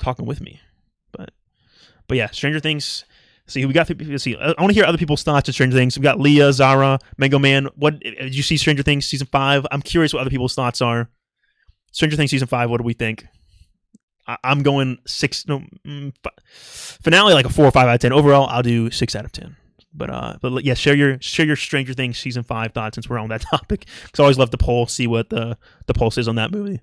talking with me. But yeah, Stranger Things. See, we got. See, I want to hear other people's thoughts on Stranger Things. We got Leah, Zara, Mango Man. What did you see? Stranger Things season 5. I'm curious what other people's thoughts are. Stranger Things season 5. What do we think? I'm going 6. No, finale like a 4 or 5 out of 10. Overall, I'll do 6 out of 10. But yeah, share your Stranger Things season 5 thoughts since we're on that topic. Because I always love to poll, see what the pulse is on that movie.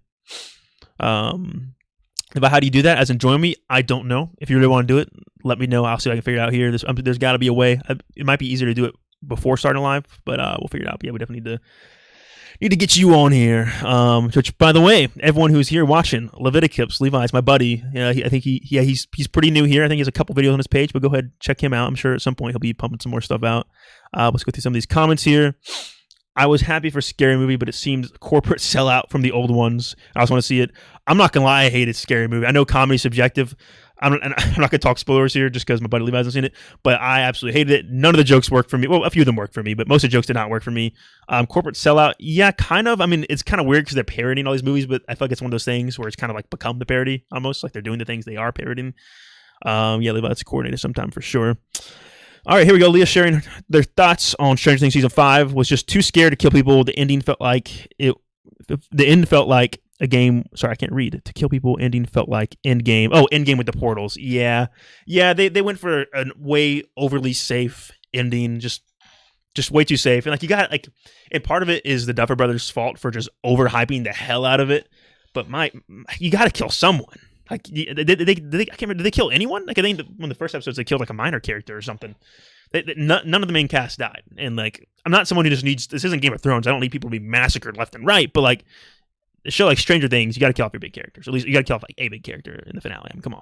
About how do you do that? As in join me? I don't know. If you really want to do it, let me know. I'll see if I can figure it out here. There's got to be a way. It might be easier to do it before starting live, but we'll figure it out. But yeah, we definitely need to get you on here. Which, by the way, everyone who's here watching, Leviticus, Levi's my buddy. I think he's pretty new here. I think he has a couple videos on his page, but go ahead, check him out. I'm sure at some point he'll be pumping some more stuff out. Let's go through some of these comments here. I was happy for Scary Movie, but it seems corporate sellout from the old ones. I just want to see it. I'm not going to lie, I hated Scary Movie. I know comedy's subjective. I'm not going to talk spoilers here just because my buddy Levi hasn't seen it, but I absolutely hated it. None of the jokes worked for me. Well, a few of them worked for me, but most of the jokes did not work for me. Corporate sellout, yeah, kind of. I mean, it's kind of weird because they're parodying all these movies, but I feel like it's one of those things where it's kind of like become the parody almost, like they're doing the things they are parodying. Yeah, Levi's coordinated sometime for sure. All right, here we go. Leah sharing their thoughts on Stranger Things season 5. Was just too scared to kill people. The ending felt like the end felt like a game. Sorry, I can't read. To kill people, ending felt like Endgame. Oh, Endgame with the portals. Yeah. They went for a way overly safe ending. Just way too safe. And like you got like, and part of it is the Duffer Brothers' fault for just overhyping the hell out of it. But you got to kill someone. Like, I can't remember. Did they kill anyone? Like, I think one of the first episodes they killed like a minor character or something. None of the main cast died. And like, I'm not someone who just needs. This isn't Game of Thrones. I don't need people to be massacred left and right. But like, a show like Stranger Things, you got to kill off your big characters. At least you got to kill off like a big character in the finale. I mean, come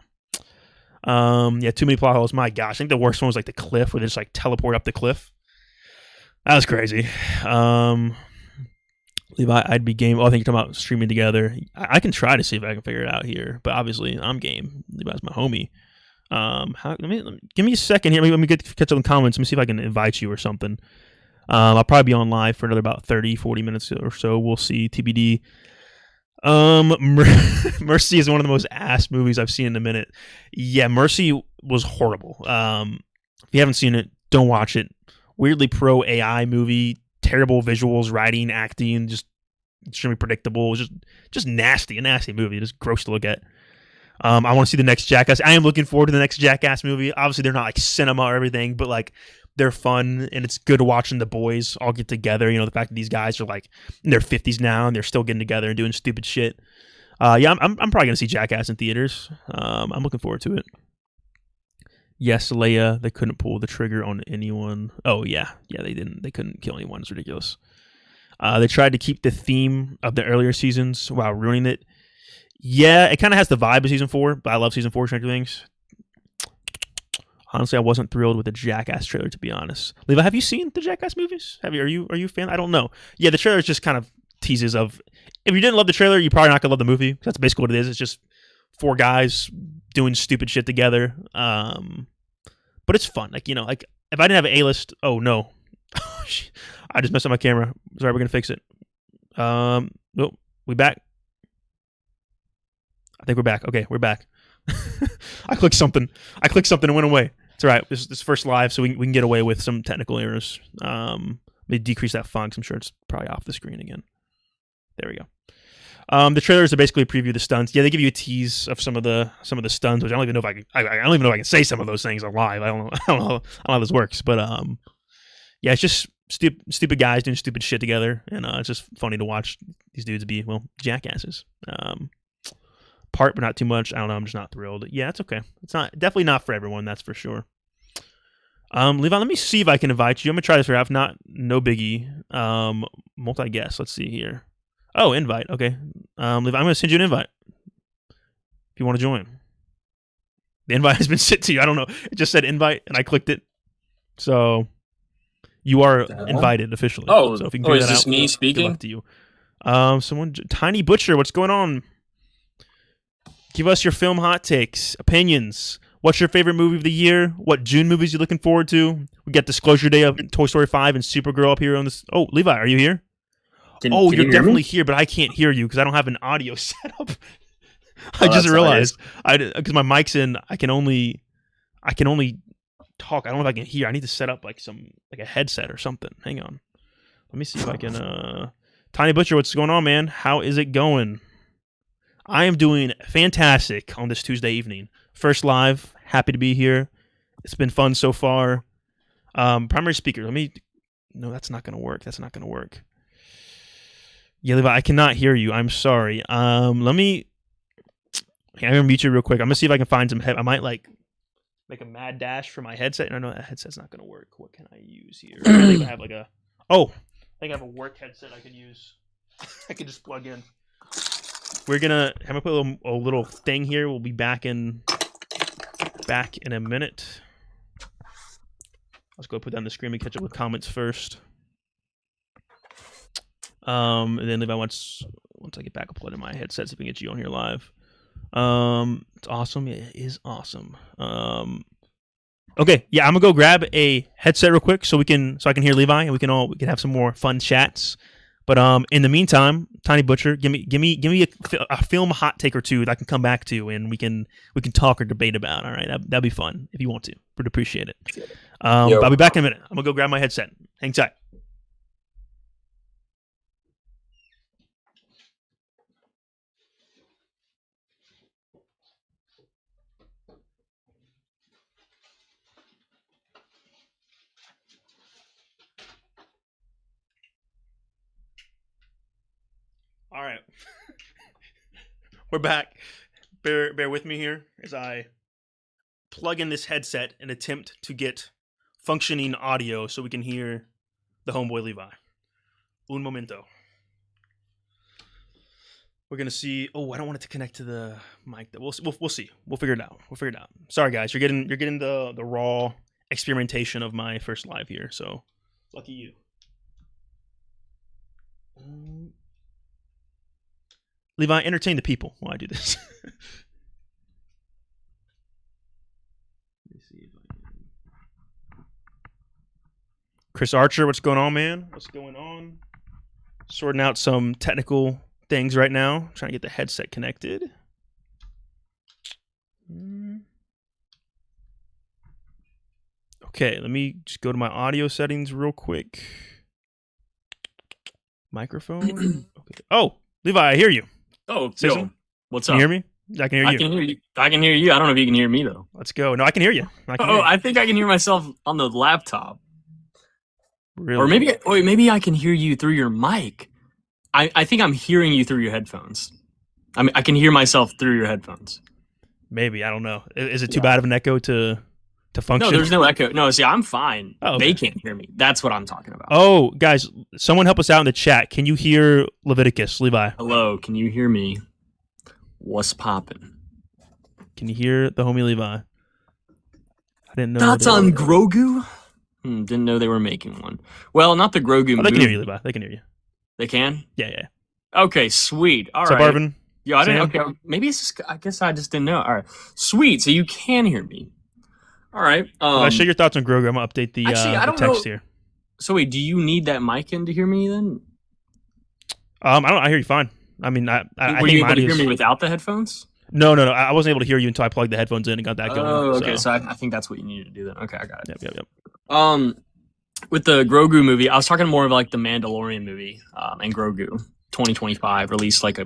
on. Yeah, too many plot holes. My gosh, I think the worst one was like the cliff, where they just like teleport up the cliff. That was crazy. Levi, I'd be game. Oh, I think you're talking about streaming together. I can try to see if I can figure it out here, but obviously I'm game. Levi's my homie. Give me a second here. Let me catch up in comments. Let me see if I can invite you or something. I'll probably be on live for another about 30, 40 minutes or so. We'll see. TBD. Mercy is one of the most ass movies I've seen in a minute. Yeah, Mercy was horrible. If you haven't seen it, don't watch it. Weirdly pro AI movie. Terrible visuals, writing, acting, just extremely predictable. Just nasty, a nasty movie. Just gross to look at. I want to see the next Jackass. I am looking forward to the next Jackass movie. Obviously, they're not like cinema or everything, but like they're fun, and it's good watching the boys all get together. You know, the fact that these guys are like in their 50s now, and they're still getting together and doing stupid shit. Yeah, I'm probably gonna see Jackass in theaters. I'm looking forward to it. Yes, Leia, they couldn't pull the trigger on anyone. Oh, yeah, they didn't. They couldn't kill anyone. It's ridiculous. They tried to keep the theme of the earlier seasons while ruining it. Yeah, it kind of has the vibe of season 4, but I love season 4 Stranger Things. Honestly, I wasn't thrilled with the Jackass trailer, to be honest. Levi, have you seen the Jackass movies? Are you a fan? I don't know. Yeah, the trailer is just kind of teases of. If you didn't love the trailer, you're probably not gonna love the movie. That's basically what it is. It's just 4 guys doing stupid shit together. But it's fun. Like, you know, like if I didn't have an A-list, oh no. I just messed up my camera. Sorry, we're gonna fix it. Oh, we back? I think we're back. Okay, we're back. I clicked something and it went away. It's all right. This is first live, so we can get away with some technical errors. They decrease that font. I'm sure it's probably off the screen again. There we go. The trailers are basically a preview of the stunts. Yeah, they give you a tease of some of the stunts, which I don't even know if I don't even know if I can say some of those things on live. I don't know how this works, but yeah, it's just stupid guys doing stupid shit together, and it's just funny to watch these dudes be jackasses. Part, but not too much. I don't know. I'm just not thrilled. Yeah, it's okay. It's definitely not for everyone. That's for sure. Levi, let me see if I can invite you. I'm gonna try this for half. No biggie. Multi-guest. Let's see here. Oh, invite. Okay. Levi, I'm going to send you an invite if you want to join. The invite has been sent to you. I don't know. It just said invite, and I clicked it. So you are invited officially. Oh, so if you can is this me speaking? Good luck to you. Someone, Tiny Butcher, what's going on? Give us your film hot takes, opinions. What's your favorite movie of the year? What June movies you looking forward to? We got Disclosure Day of Toy Story 5 and Supergirl up here on this. Oh, Levi, are you here? You're definitely here, but I can't hear you because I don't have an audio set up. I just realized because my mic's in. I can only talk. I don't know if I can hear. I need to set up like a headset or something. Hang on. Let me see if I can. Tiny Butcher, what's going on, man? How is it going? I am doing fantastic on this Tuesday evening. First live. Happy to be here. It's been fun so far. Primary speaker. No, that's not going to work. That's not going to work. Yeah, Levi, I cannot hear you. I'm sorry. I'm going to mute you real quick. I'm going to see if I can find some. I might like make a mad dash for my headset. And I know that headset's not going to work. What can I use here? I think I have like I think I have a work headset I could use. I could just plug in. I'm gonna put a little thing here. We'll be back in a minute. Let's go put down the screen and catch up with comments first. And then Levi, once I get back, I'll plug in my headset so we can get you on here live. It's awesome. It is awesome. Okay, yeah, I'm gonna go grab a headset real quick so I can hear Levi and we can have some more fun chats. But in the meantime, Tiny Butcher, give me a film hot take or two that I can come back to and we can talk or debate about. All right, that'd be fun if you want to. Would appreciate it. I'll be back in a minute. I'm gonna go grab my headset. Hang tight. All right, we're back. Bear with me here as I plug in this headset and attempt to get functioning audio so we can hear the homeboy Levi. Un momento. We're gonna see. Oh, I don't want it to connect to the mic. We'll see. We'll figure it out. Sorry, guys. You're getting the raw experimentation of my first live here. So lucky you. Levi, entertain the people while I do this. Let me see if I can. Chris Archer, what's going on, man? What's going on? Sorting out some technical things right now. Trying to get the headset connected. Okay, let me just go to my audio settings real quick. Microphone. Okay. Oh, Levi, I hear you. Oh, yo, what's up? Can you hear me? I can hear you. I can hear you. I don't know if you can hear me though. Let's go. No, I can hear you. I think I can hear myself on the laptop. Really? Or maybe I can hear you through your mic. I think I'm hearing you through your headphones. I mean, I can hear myself through your headphones. Maybe, I don't know. Is it too bad of an echo to function? No, there's no echo. No, see, I'm fine. Oh, okay. They can't hear me. That's what I'm talking about. Oh, guys, someone help us out in the chat. Can you hear Leviticus, Levi? Hello, can you hear me? What's poppin'? Can you hear the homie Levi? I didn't know. Thoughts on Grogu? Didn't know they were making one. Well, not the Grogu movie. They can hear you, Levi. They can hear you. They can? Yeah. Okay, sweet. All right. What's up, Arvin? Yeah, I didn't. Okay, maybe it's just. I guess I just didn't know. All right, sweet. So you can hear me. All right. Share your thoughts on Grogu. I'm gonna update the text here. So wait, do you need that mic in to hear me then? I hear you fine. I mean, I were you able to hear me without the headphones? No. I wasn't able to hear you until I plugged the headphones in and got that going. Oh, okay. So I think that's what you needed to do then. Okay, I got it. Yep. With the Grogu movie, I was talking more of like the Mandalorian movie, and Grogu 2025 released like a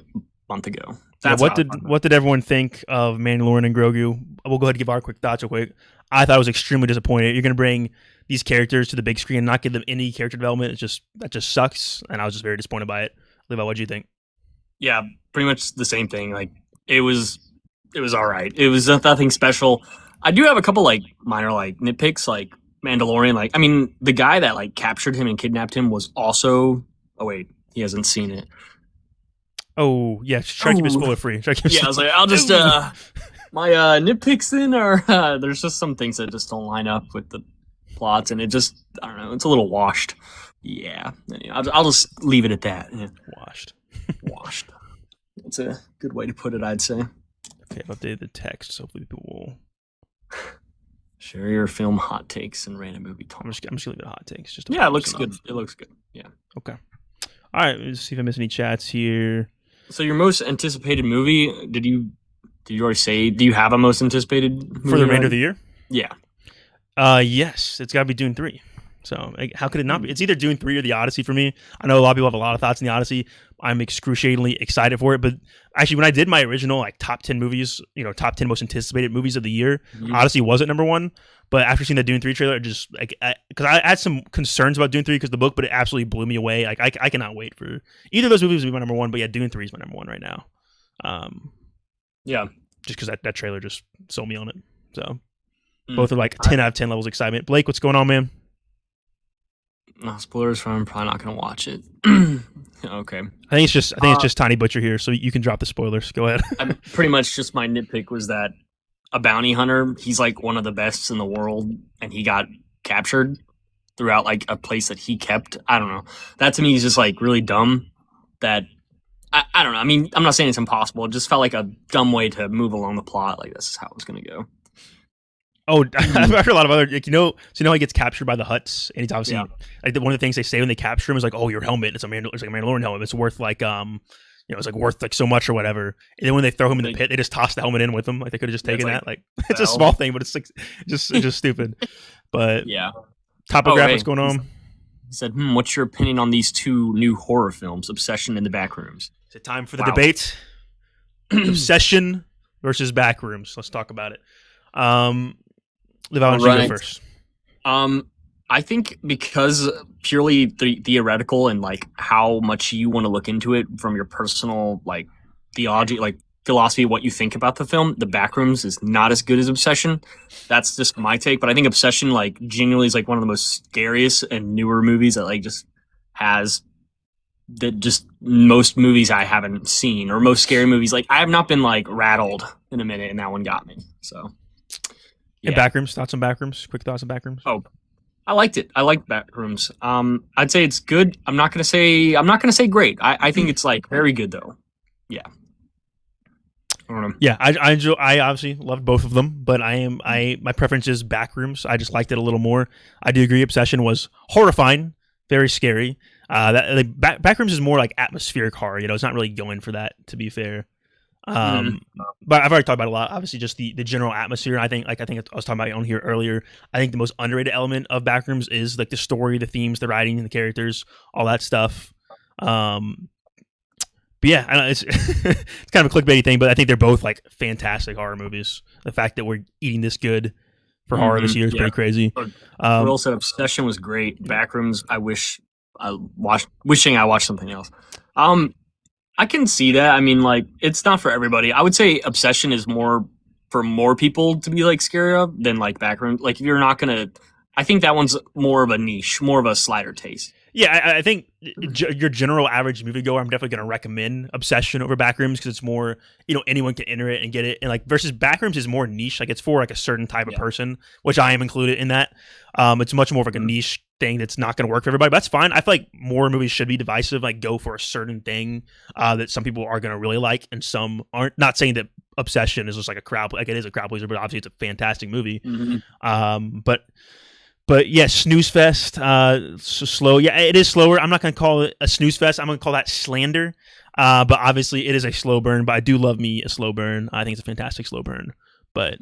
month ago. What did everyone think of Mandalorian and Grogu? We'll go ahead and give our quick thoughts real quick. I thought I was extremely disappointed. You're going to bring these characters to the big screen and not give them any character development. That just sucks, and I was just very disappointed by it. Levi, what did you think? Yeah, pretty much the same thing. Like it was all right. It was nothing special. I do have a couple like minor like nitpicks, like Mandalorian. Like I mean, the guy that like captured him and kidnapped him was also. Oh wait, he hasn't seen it. Oh yeah, try to keep it spoiler free. I was like, I'll just my nitpicks then are there's just some things that just don't line up with the plots, and it just I don't know, it's a little washed. Yeah, I'll just leave it at that. Yeah. Washed. That's a good way to put it, I'd say. Okay, I've updated the text, so hopefully people will share your film hot takes and random movie talk. I'm just gonna leave it hot takes. It looks good. It looks good. Yeah. Okay. All right. Let's see if I miss any chats here. So your most anticipated movie? Did you Did you already say? Do you have a most anticipated movie For the remainder of the year? Yeah. Yes, it's got to be Dune 3. So how could it not be? It's either Dune 3 or The Odyssey for me. I know a lot of people have a lot of thoughts on The Odyssey. I'm excruciatingly excited for it. But actually, when I did my original like top 10 movies, top 10 most anticipated movies of the year, Odyssey wasn't number one. But after seeing the Dune 3 trailer, just like because I had some concerns about Dune 3 because the book, but it absolutely blew me away. Like I cannot wait for either of those movies to be my number one. But yeah, Dune 3 is my number one right now. Yeah, just because that trailer just sold me on it. So both are like 10 out of 10 levels of excitement. Blake, what's going on, man? No spoilers for I'm probably not gonna watch it. Okay. I think it's just Tiny Butcher here, so you can drop the spoilers. Go ahead. I'm pretty much just my nitpick was that a bounty hunter, he's like one of the best in the world, and he got captured throughout like a place that he kept. I don't know. That to me is just like really dumb. That I don't know. I mean, I'm not saying it's impossible. It just felt like a dumb way to move along the plot. Like this is how it was gonna go. Oh, I've heard a lot of other, like, so he gets captured by the Hutts, and he's obviously like one of the things they say when they capture him is like, oh, your helmet, it's like a Mandalorian helmet, it's worth like it's like worth like so much or whatever. And then when they throw him in the pit, they just toss the helmet in with him, like they could have just taken that. Like it's a small thing, but it's like just stupid. But yeah, Topograph, what's going on? He said, what's your opinion on these two new horror films, Obsession and the Backrooms? Is it time for the debate? Obsession versus Backrooms. Let's talk about it. Levi, why don't you go first? I think because purely theoretical and like how much you want to look into it from your personal like theology, like philosophy, what you think about the film, The Backrooms is not as good as Obsession. That's just my take. But I think Obsession like genuinely is like one of the most scariest and newer movies that like just has that just most movies I haven't seen or most scary movies. Like I have not been like rattled in a minute, and that one got me. So. Yeah. And Backrooms, thoughts on Backrooms? Quick thoughts on Backrooms? Oh, I liked it. I liked Backrooms. I'd say it's good. I'm not gonna say great. I think it's like very good though. Yeah. I don't know. Yeah, I obviously loved both of them, but my preference is Backrooms. I just liked it a little more. I do agree. Obsession was horrifying, very scary. Backrooms is more like atmospheric horror. It's not really going for that, to be fair. But I've already talked about it a lot. Obviously, just the general atmosphere. I think I was talking about it on here earlier. I think the most underrated element of Backrooms is like the story, the themes, the writing, the characters, all that stuff. But yeah, I know it's it's kind of a clickbaity thing, but I think they're both like fantastic horror movies. The fact that we're eating this good for horror this year is pretty crazy. Will said Obsession was great. Backrooms, wishing I watched something else. I can see that. I mean, like, it's not for everybody. I would say Obsession is more for more people to be, like, scary of than, like, Backrooms. Like, if you're not going to... I think that one's more of a niche, more of a slider taste. Yeah, I think your general average moviegoer, I'm definitely going to recommend Obsession over Backrooms because it's more, anyone can enter it and get it. And, like, versus Backrooms is more niche. Like, it's for, like, a certain type of person, which I am included in that. It's much more of like a niche thing that's not going to work for everybody. But that's fine. I feel like more movies should be divisive, like go for a certain thing that some people are going to really like and some aren't. Not saying that Obsession is just like a crowd, like it is a crowd pleaser, but obviously it's a fantastic movie. But yeah, snooze fest. So slow. Yeah, it is slower. I'm not going to call it a snooze fest. I'm going to call that slander. But obviously it is a slow burn. But I do love me a slow burn. I think it's a fantastic slow burn. But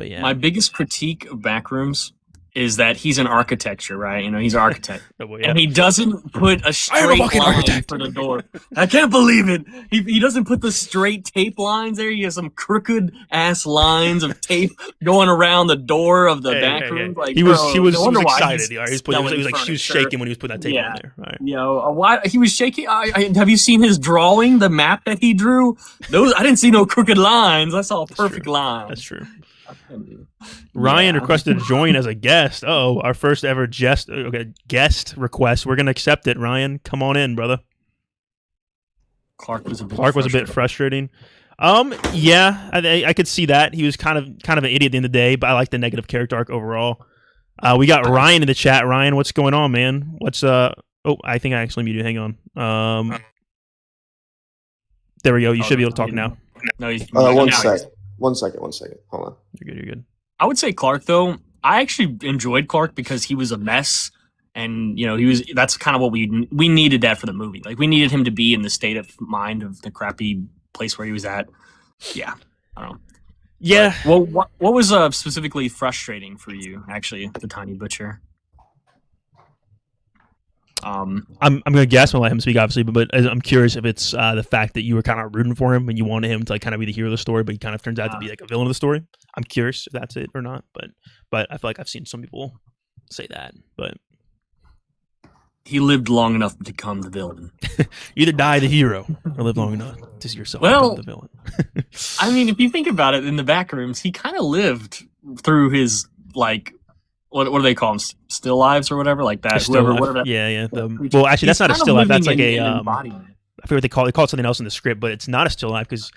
yeah, my biggest critique of Backrooms is that he's an architecture, right? He's an architect. And he doesn't put a straight line for the door. I can't believe it. He doesn't put the straight tape lines there. He has some crooked-ass lines of tape going around the door of the back room. Like, he was excited. He was shaking when he was putting that tape on there. Right. Why he was shaking. Have you seen his drawing, the map that he drew? I didn't see no crooked lines. I saw a perfect line. That's true. Ryan requested to join as a guest. Oh, our first ever guest request. We're gonna accept it. Ryan, come on in, brother. Clark was a bit frustrating. Yeah, I could see that. He was kind of an idiot at the end of the day, but I like the negative character arc overall. We got Ryan in the chat. Ryan, what's going on, man? I think I actually muted you. Hang on. There we go. You should be able to talk now. No, One second. Hold on. You're good. I would say Clark, though. I actually enjoyed Clark because he was a mess, and that's kind of what we needed that for the movie. Like we needed him to be in the state of mind of the crappy place where he was at. Yeah. I don't know. Yeah. But, well, what was specifically frustrating for you, actually, the Tiny Butcher? I'm gonna guess. I'll let him speak, obviously, but I'm curious if it's the fact that you were kind of rooting for him and you wanted him to like kind of be the hero of the story, but he kind of turns out to be like a villain of the story. I'm curious if that's it or not, but I feel like I've seen some people say that. But he lived long enough to become the villain. Either die the hero or live long enough to see yourself become the villain. I mean, if you think about it, in the Backrooms, he kind of lived through his like. What do they call them? Still lives or whatever, like that. Whatever. Yeah. Well, actually, that's not a still life. That's like a. I forget what they call it. They call it something else in the script, but it's not a still life because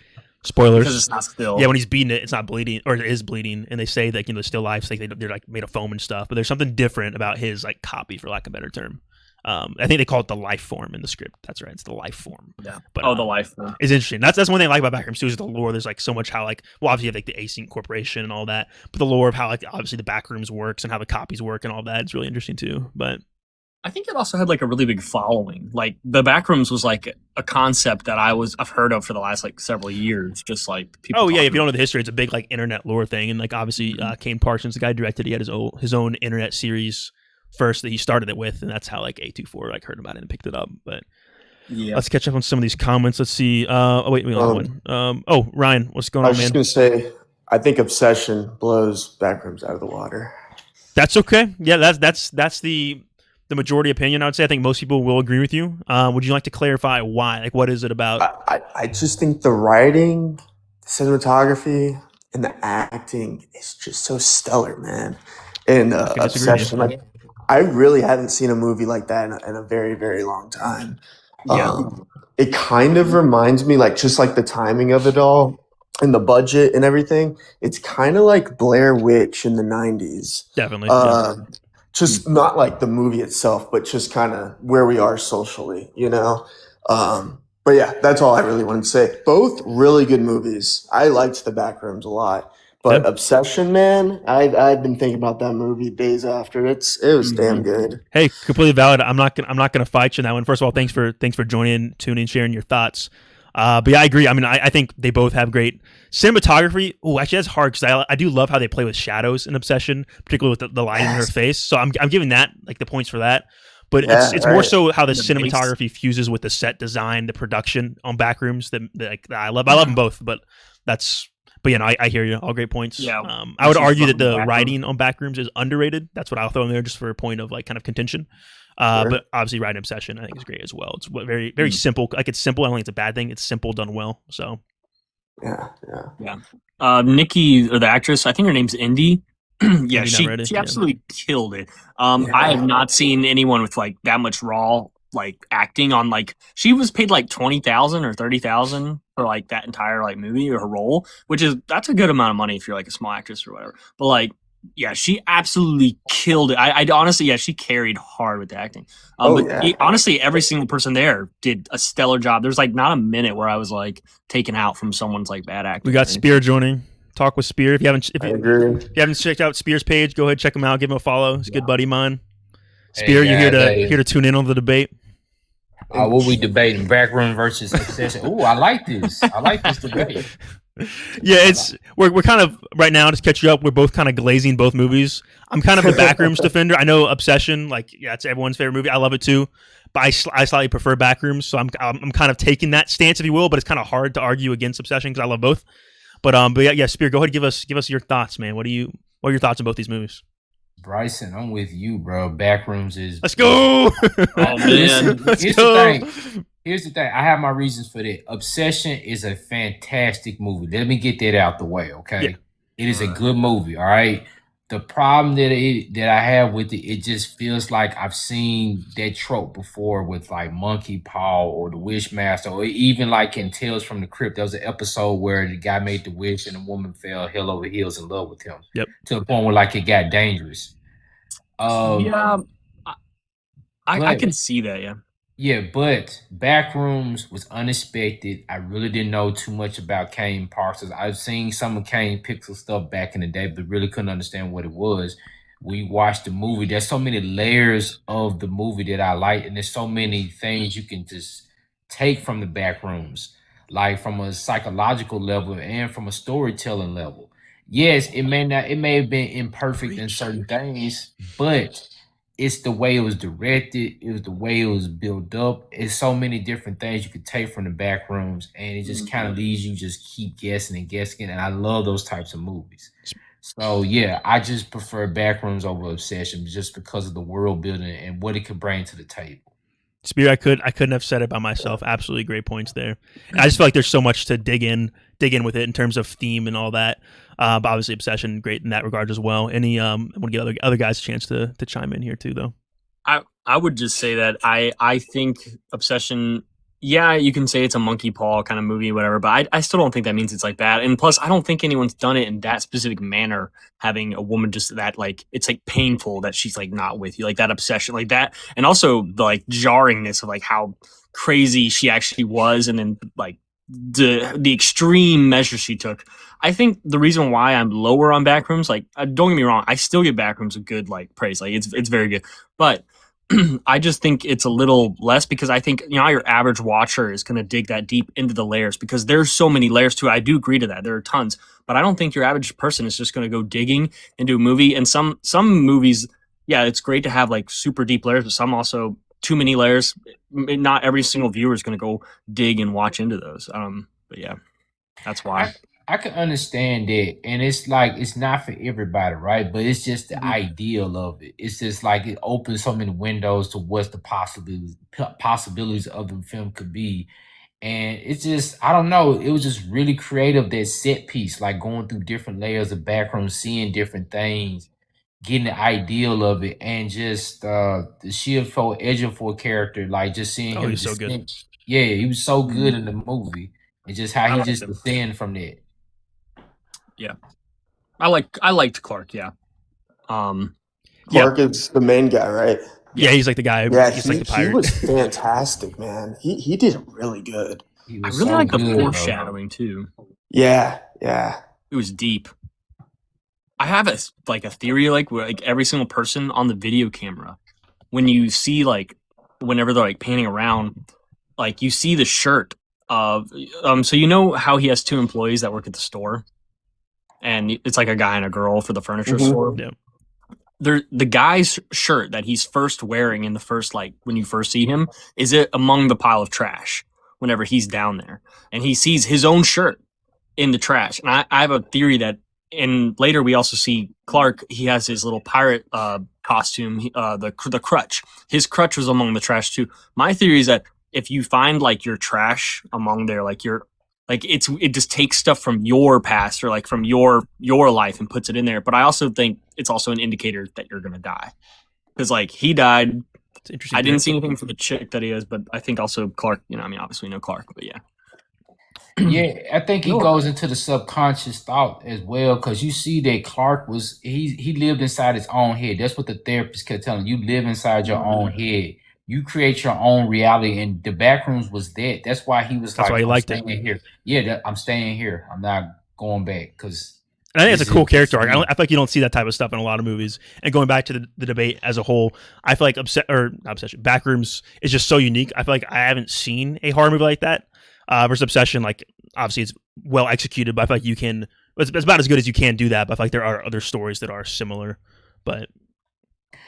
spoilers. Because it's not still. Yeah, when he's beating it, it's not bleeding, or it is bleeding, and they say that still lives like they're like made of foam and stuff. But there's something different about his like copy, for lack of a better term. I think they call it the life form in the script. That's right, it's the life form. Yeah. But, the life form. It's interesting. That's one thing I like about Backrooms too, is the lore. There's like so much how like, well, obviously you have like the Async Corporation and all that, but the lore of how like obviously the Backrooms works and how the copies work and all that is really interesting too. But I think it also had like a really big following. Like the Backrooms was like a concept that I've heard of for the last like several years. Just like people. Oh yeah, if you don't know the history, it's a big like internet lore thing, and like obviously Kane Parsons, the guy who directed, he had his own internet series first that he started it with, and that's how like A24 like heard about it and picked it up. But yeah, let's catch up on some of these comments. Let's see. Wait, we only one. Ryan, what's going on, man? I was just gonna say, I think Obsession blows Backrooms out of the water. That's okay. Yeah, that's the majority opinion. I would say. I think most people will agree with you. Would you like to clarify why? Like, what is it about? I just think the writing, the cinematography, and the acting is just so stellar, man. And Obsession, like, I really haven't seen a movie like that in a very, very long time. Yeah. It kind of reminds me, like, just like the timing of it all and the budget and everything. It's kind of like Blair Witch in the 90s. Definitely. Just not like the movie itself, but just kind of where we are socially, you know? But yeah, that's all I really wanted to say. Both really good movies. I liked The Backrooms a lot. But Obsession, man, I've been thinking about that movie days after. It was damn good. Hey, completely valid. I'm not gonna fight you on that one. First of all, thanks for joining, tuning, sharing your thoughts. But yeah, I agree. I mean, I think they both have great cinematography. Oh, actually, that's hard because I do love how they play with shadows in Obsession, particularly with the light in her face. So I'm giving that like the points for that. But it's more so how the cinematography fuses with the set design, the production on Backrooms. That I love. I love them both, but that's. But yeah, no, I hear you. All great points. Yeah, I would argue that the writing on Backrooms is underrated. That's what I'll throw in there just for a point of like kind of contention. Sure. But obviously, writing Obsession I think is great as well. It's very very simple. Like it's simple. I don't think it's a bad thing. It's simple done well. So yeah. Nikki, or the actress, I think her name's Indy. Yeah, she absolutely killed it. I have not seen anyone with like that much raw like acting on like she was paid like $20,000 or $30,000 for like that entire like movie or her role, that's a good amount of money if you're like a small actress or whatever. But like, yeah, she absolutely killed it. I honestly, she carried hard with the acting. Honestly, every single person there did a stellar job. There's like not a minute where I was like taken out from someone's like bad acting. We got Spear joining. Talk with Spear. If you haven't checked out Spear's page, go ahead, check him out, give him a follow. He's a good buddy of mine. Spear, you're here to tune in on the debate. What we debating? Backroom versus Obsession. Oh, I like this. I like this debate. Yeah, we're kind of right now, just catch you up. We're both kind of glazing both movies. I'm kind of a Backrooms defender. I know Obsession, like it's everyone's favorite movie. I love it too, but I slightly prefer Backrooms. So I'm kind of taking that stance, if you will. But it's kind of hard to argue against Obsession because I love both. But yeah, Spear, go ahead, give us your thoughts, man. What are your thoughts on both these movies? Bryson, I'm with you, bro. Backrooms is. Let's go. Oh man, Here's the thing. I have my reasons for that. Obsession is a fantastic movie. Let me get that out the way, okay? Yeah. It is a good movie, all right? The problem that I have with it just feels like I've seen that trope before with like Monkey Paw or the Wishmaster, or even like in Tales from the Crypt. There was an episode where the guy made the wish and the woman fell hell over heels in love with him. Yep. To the point where like it got dangerous. I can see that, yeah. Yeah, but Backrooms was unexpected. I really didn't know too much about Kane Parsons. I've seen some of Kane Pixel stuff back in the day, but really couldn't understand what it was. We watched the movie. There's so many layers of the movie that I like, and there's so many things you can just take from the Backrooms. like from a psychological level and from a storytelling level. Yes, it may have been imperfect in certain things, but it's the way it was directed, it was the way it was built up. It's so many different things you could take from the back rooms, and it just kind of leaves you just keep guessing and guessing. And I love those types of movies. So yeah, I just prefer Backrooms over Obsession just because of the world building and what it could bring to the table. Spear, I couldn't have said it by myself. Absolutely great points there. And I just feel like there's so much to dig in with it in terms of theme and all that. But obviously, Obsession great in that regard as well. I want to give other guys a chance to chime in here too, though. I would just say that I think Obsession. Yeah, you can say it's a monkey paw kind of movie, whatever, but I still don't think that means it's like bad. And plus, I don't think anyone's done it in that specific manner, having a woman just that, like, it's like painful that she's like not with you, like that obsession, like that. And also the like jarringness of like how crazy she actually was. And then like the extreme measures she took. I think the reason why I'm lower on Backrooms, like, don't get me wrong, I still give Backrooms a good like praise. Like it's very good, but I just think it's a little less because I think, you know, your average watcher is going to dig that deep into the layers because there's so many layers to it. I do agree to that. There are tons, but I don't think your average person is just going to go digging into a movie. And some movies, yeah, it's great to have like super deep layers, but some also too many layers. Not every single viewer is going to go dig and watch into those. But yeah, that's why. I can understand that, and it's like it's not for everybody, right? But it's just the ideal of it. It's just like it opens so many windows to what's the possibilities of the film could be, and it's just I don't know. It was just really creative, that set piece, like going through different layers of background, seeing different things, getting the ideal of it, and just the Shield for Ejiofor character, like just seeing him. He's so good. Yeah, he was so good in the movie, and just how he just descended from that. Yeah, I liked Clark. Yeah, Clark is the main guy, right? Yeah, he's like the guy. Yeah, he's like the pirate. He was fantastic, man. He did really good. I really like the foreshadowing too. Yeah. It was deep. I have a theory, like where like every single person on the video camera, when you see like whenever they're like panning around, like you see the shirt of so you know how he has two employees that work at the store. And it's like a guy and a girl for the furniture store. Yeah. The guy's shirt that he's first wearing in the first, like when you first see him, is it among the pile of trash whenever he's down there. And he sees his own shirt in the trash. And I have a theory that, and later we also see Clark, he has his little pirate costume, the crutch. His crutch was among the trash too. My theory is that if you find like your trash among there, like it just takes stuff from your past or like from your life and puts it in there. But I also think it's also an indicator that you're gonna die, because like he died. It's interesting. I didn't see anything for the chick that he is, but I think also Clark. You know, I mean, obviously we know Clark, but yeah. Yeah, I think he goes into the subconscious thought as well, because you see that Clark was he lived inside his own head. That's what the therapist kept telling you. Live inside your own head. You create your own reality, and the Backrooms was that. That's why he was. That's why he liked it. Here. Yeah, I'm staying here. I'm not going back because. I think it's a cool character arc. I feel like you don't see that type of stuff in a lot of movies. And going back to the debate as a whole, I feel like Backrooms is just so unique. I feel like I haven't seen a horror movie like that. Versus Obsession, like obviously it's well executed, but I feel like you can. It's about as good as you can do that. But I feel like there are other stories that are similar. But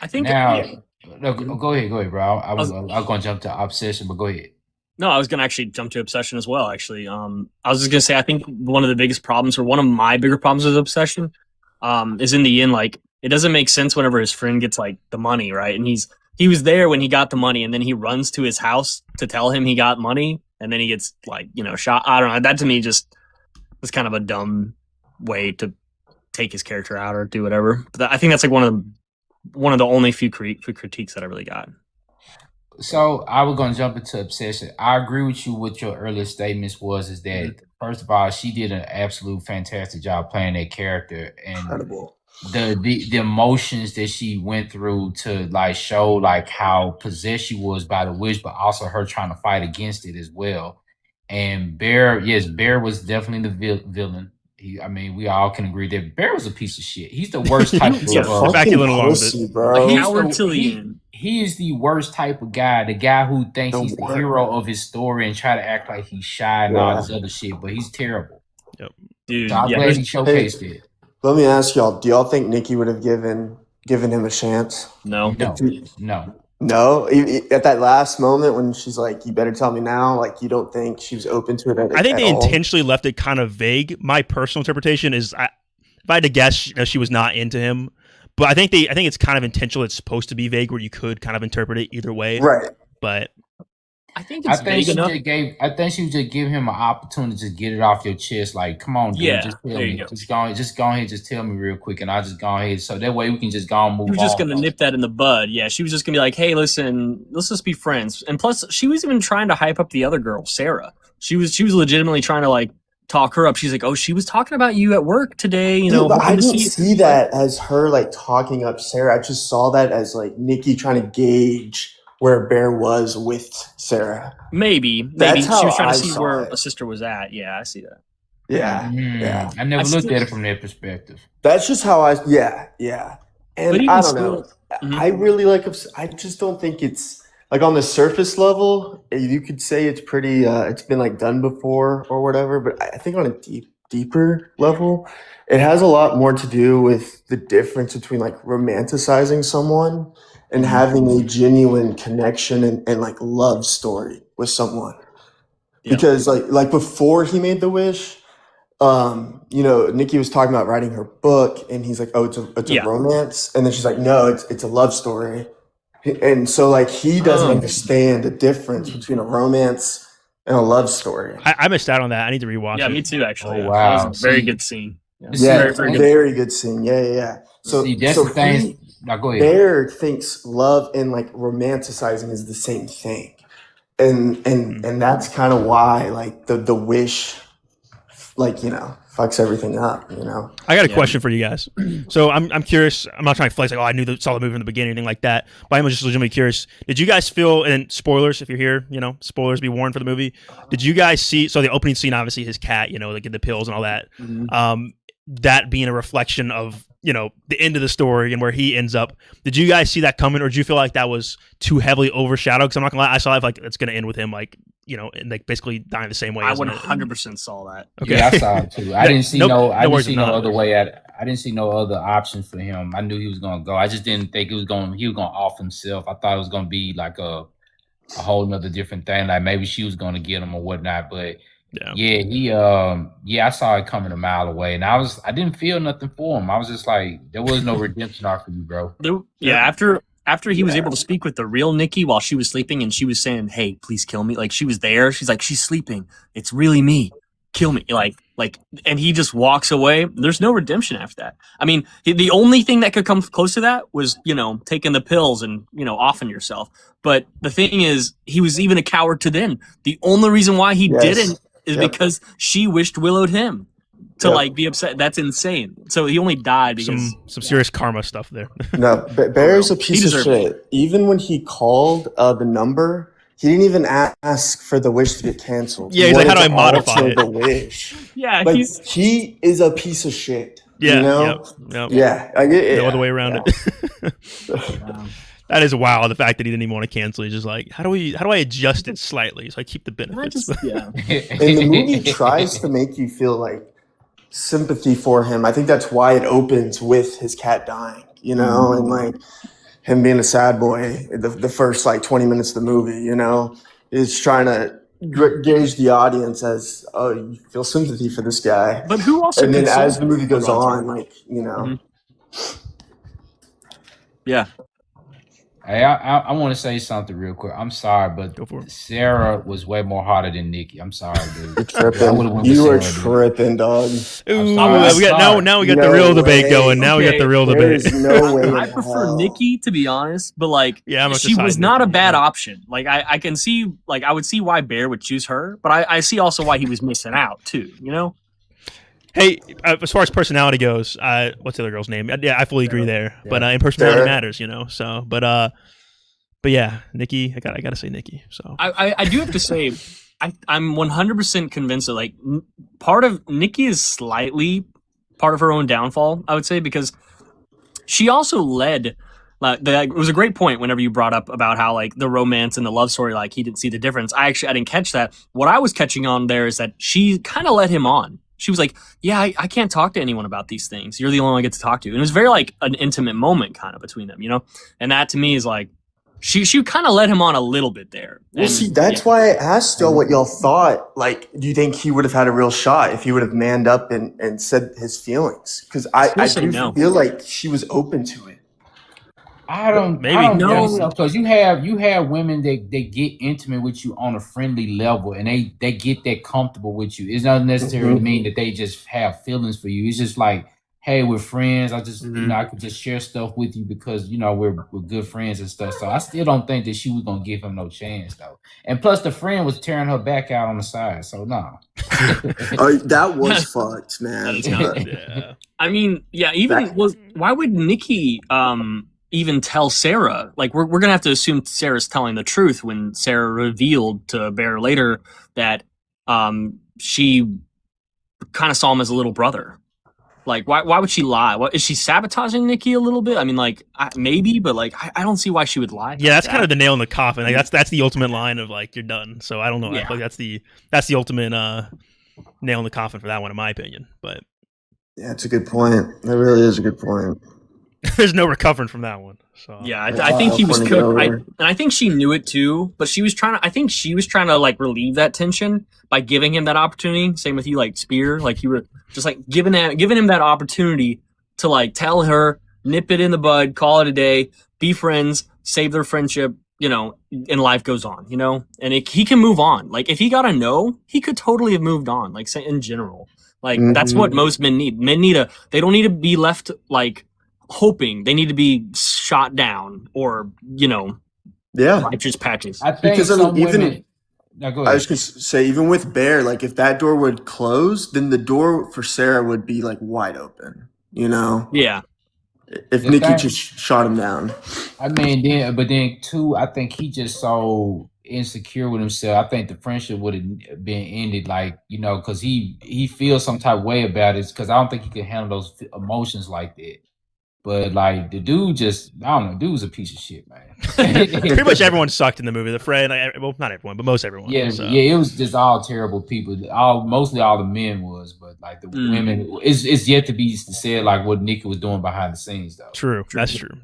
I think now. Yeah. No, go ahead, bro. I was going to jump to Obsession, but go ahead. No, I was going to actually jump to Obsession as well, actually. I was just going to say, I think one of the biggest problems, or one of my bigger problems with Obsession, is in the end, like, it doesn't make sense whenever his friend gets, like, the money, right? And he was there when he got the money, and then he runs to his house to tell him he got money, and then he gets, like, you know, shot. I don't know. That, to me, just was kind of a dumb way to take his character out or do whatever. But I think that's, like, one of the only few critiques that I really got. So I was going to jump into Obsession. I agree with you. What your earlier statements is that first of all, she did an absolute fantastic job playing that character, and Incredible. The emotions that she went through to like show like how possessed she was by the witch, but also her trying to fight against it as well. And Bear was definitely the villain. We all can agree that Bear was a piece of shit. He's the worst type of back a little long bit. Bro. he is the worst type of guy. The guy who thinks The he's the worst. hero of his story and try to act like he's shy and all this other shit, but he's terrible. Dude, So I'm glad he showcased it. Let me ask y'all: do y'all think Nikki would have given him a chance? no. No, at that last moment when she's like, "You better tell me now," like you don't think she was open to it. I think they all? intentionally left it kind of vague. My personal interpretation is, if I had to guess, she was not into him. But I think it's kind of intentional. It's supposed to be vague, where you could kind of interpret it either way. Right. But I think it's vague enough. I think she was just giving him an opportunity to get it off your chest. Like, come on, dude, just tell me. Just go ahead, just tell me real quick, and I'll just go ahead. So that way we can just go and move on. She was just gonna nip that in the bud. Yeah, she was just gonna be like, "Hey, listen, let's just be friends." And plus, she was even trying to hype up the other girl, Sarah. She was legitimately trying to like talk her up. She's like, "Oh, she was talking about you at work today." You know, but I didn't see that as her like talking up Sarah. I just saw that as like Nikki trying to gauge where Bear was with Sarah. Maybe That's she how was trying to I see saw where it. a sister was at. Yeah, I see that. Yeah. I never looked at it from that perspective. That's just how yeah. And But even I don't still- know. I really like. I just don't think it's like on the surface level. You could say it's pretty. It's been like done before or whatever. But I think on a deeper level, it has a lot more to do with the difference between like romanticizing someone and having a genuine connection and like love story with someone. Yeah. Because like before he made the wish, Nikki was talking about writing her book, and he's like, "Oh, it's a romance," and then she's like, "No, it's a love story," and so like he doesn't understand the difference between a romance and a love story. I missed out on that. I need to rewatch it. Yeah, me too. Actually, Oh, wow. that was a very good scene. Yeah, very good. very good scene. Yeah. So See, that's the thing. Now go ahead. Bear thinks love and like romanticizing is the same thing, and that's kind of why like the wish, like fucks everything up. I got a question for you guys. So I'm curious. I'm not trying to flex like, I saw the movie in the beginning or anything like that. But I'm just legitimately curious. Did you guys feel, and spoilers if you're here, spoilers be warned for the movie. Did you guys see, so the opening scene, obviously his cat, like in the pills and all that, that being a reflection of, the end of the story and where he ends up. Did you guys see that coming, or did you feel like that was too heavily overshadowed? Because I'm not gonna lie, I saw it like it's gonna end with him like, and like basically dying the same way. I as 100% saw that. Okay. Yeah, I saw it too. I didn't see no other way at. I didn't see no other options for him. I knew he was gonna go. I just didn't think he was gonna off himself. I thought it was gonna be like a whole nother different thing. Like maybe she was gonna get him or whatnot. But I saw it coming a mile away, and I didn't feel nothing for him. I was just like, there was no redemption arc for you, bro. After he was able to speak with the real Nikki while she was sleeping, and she was saying, "Hey, please kill me." Like she was there. She's like, "She's sleeping. It's really me. Kill me." Like, and he just walks away. There's no redemption after that. I mean, the only thing that could come close to that was, taking the pills and, offing yourself. But the thing is, he was even a coward to then. The only reason why he didn't is because she willowed him to like be upset. That's insane. So he only died because some serious karma stuff there. No, Bear's a piece of shit. Even when he called the number, he didn't even ask for the wish to get canceled. Yeah, he's like, how do I modify it? The wish. Yeah, like, he is a piece of shit. Yeah, yep. Yeah, I get it. No other way around it. That is wild. The fact that he didn't even want to cancel. He's just like, how do I adjust it slightly so I keep the benefits? And the movie tries to make you feel like sympathy for him. I think that's why it opens with his cat dying, and like him being a sad boy. The first like 20 minutes of the movie, is trying to gauge the audience as, oh, you feel sympathy for this guy. But who also? And then as the movie goes on, like Yeah. Hey, I want to say something real quick. I'm sorry, but Sarah was way more harder than Nikki. I'm sorry, dude. You were tripping, dog. Ooh, now we got the real debate going. Now we got the real debate. There's no way. I prefer Nikki, to be honest, but like, she was not a bad option. Like, I can see, like, I would see why Bear would choose her, but I see also why he was missing out too. Hey, as far as personality goes, what's the other girl's name? Yeah, I fully agree there. Yeah. But and personality matters, So, but yeah, Nikki, I gotta say Nikki. So I do have to say, I'm 100% convinced that like part of Nikki is slightly part of her own downfall. I would say, because she also led it was a great point whenever you brought up about how like the romance and the love story, like he didn't see the difference. I didn't catch that. What I was catching on there is that she kind of led him on. She was like, yeah, I can't talk to anyone about these things. You're the only one I get to talk to. And it was very like an intimate moment kind of between them, you know? And that to me is like, she kind of led him on a little bit there. Well, see, that's why I asked y'all what y'all thought. Like, do you think he would have had a real shot if he would have manned up and said his feelings? Because I do feel like she was open to it. I don't know, because you have women that they get intimate with you on a friendly level, and they get that comfortable with you. It's not necessarily mean that they just have feelings for you. It's just like, hey, we're friends. I just I could just share stuff with you because we're good friends and stuff. So I still don't think that she was gonna give him no chance though. And plus, the friend was tearing her back out on the side. So no. That was fucked, man. Yeah. I mean, yeah. Why would Nikki even tell Sarah? Like, we're gonna have to assume Sarah's telling the truth when Sarah revealed to Bear later that she kind of saw him as a little brother. Like, why would she lie? What is she sabotaging Nikki a little bit? I mean, like, maybe, but like, I don't see why she would lie. Yeah, that's kind of the nail in the coffin. Like, that's the ultimate line of like, you're done. So I don't know. Yeah. I feel like that's the ultimate nail in the coffin for that one, in my opinion. But yeah, it's a good point. That really is a good point. There's no recovering from that one. So yeah, I think he was cooked, and I think she knew it too. But she was trying to like relieve that tension by giving him that opportunity. Same with you, like Spear, like you were just like giving him that opportunity to like tell her, nip it in the bud, call it a day, be friends, save their friendship, and life goes on, and he can move on. Like if he got a no, he could totally have moved on. Like say in general, like that's what most men need. Men they don't need to be left like hoping. They need to be shot down or just patches. I think because some even women, no, go ahead. I was gonna say, even with Bear, like if that door would close, then the door for Sarah would be like wide open. Yeah. If Nikki just shot him down. I mean, then too, I think he just so insecure with himself. I think the friendship would have been ended, like because he feels some type of way about it. Because I don't think he can handle those emotions like that. But like the dude dude was a piece of shit, man. Pretty much everyone sucked in the movie. The friend, well, not everyone, but most everyone. Yeah, so. Yeah, it was just all terrible people. Mostly all the men was, but like the women, it's yet to be said like what Nikki was doing behind the scenes though. True, that's true.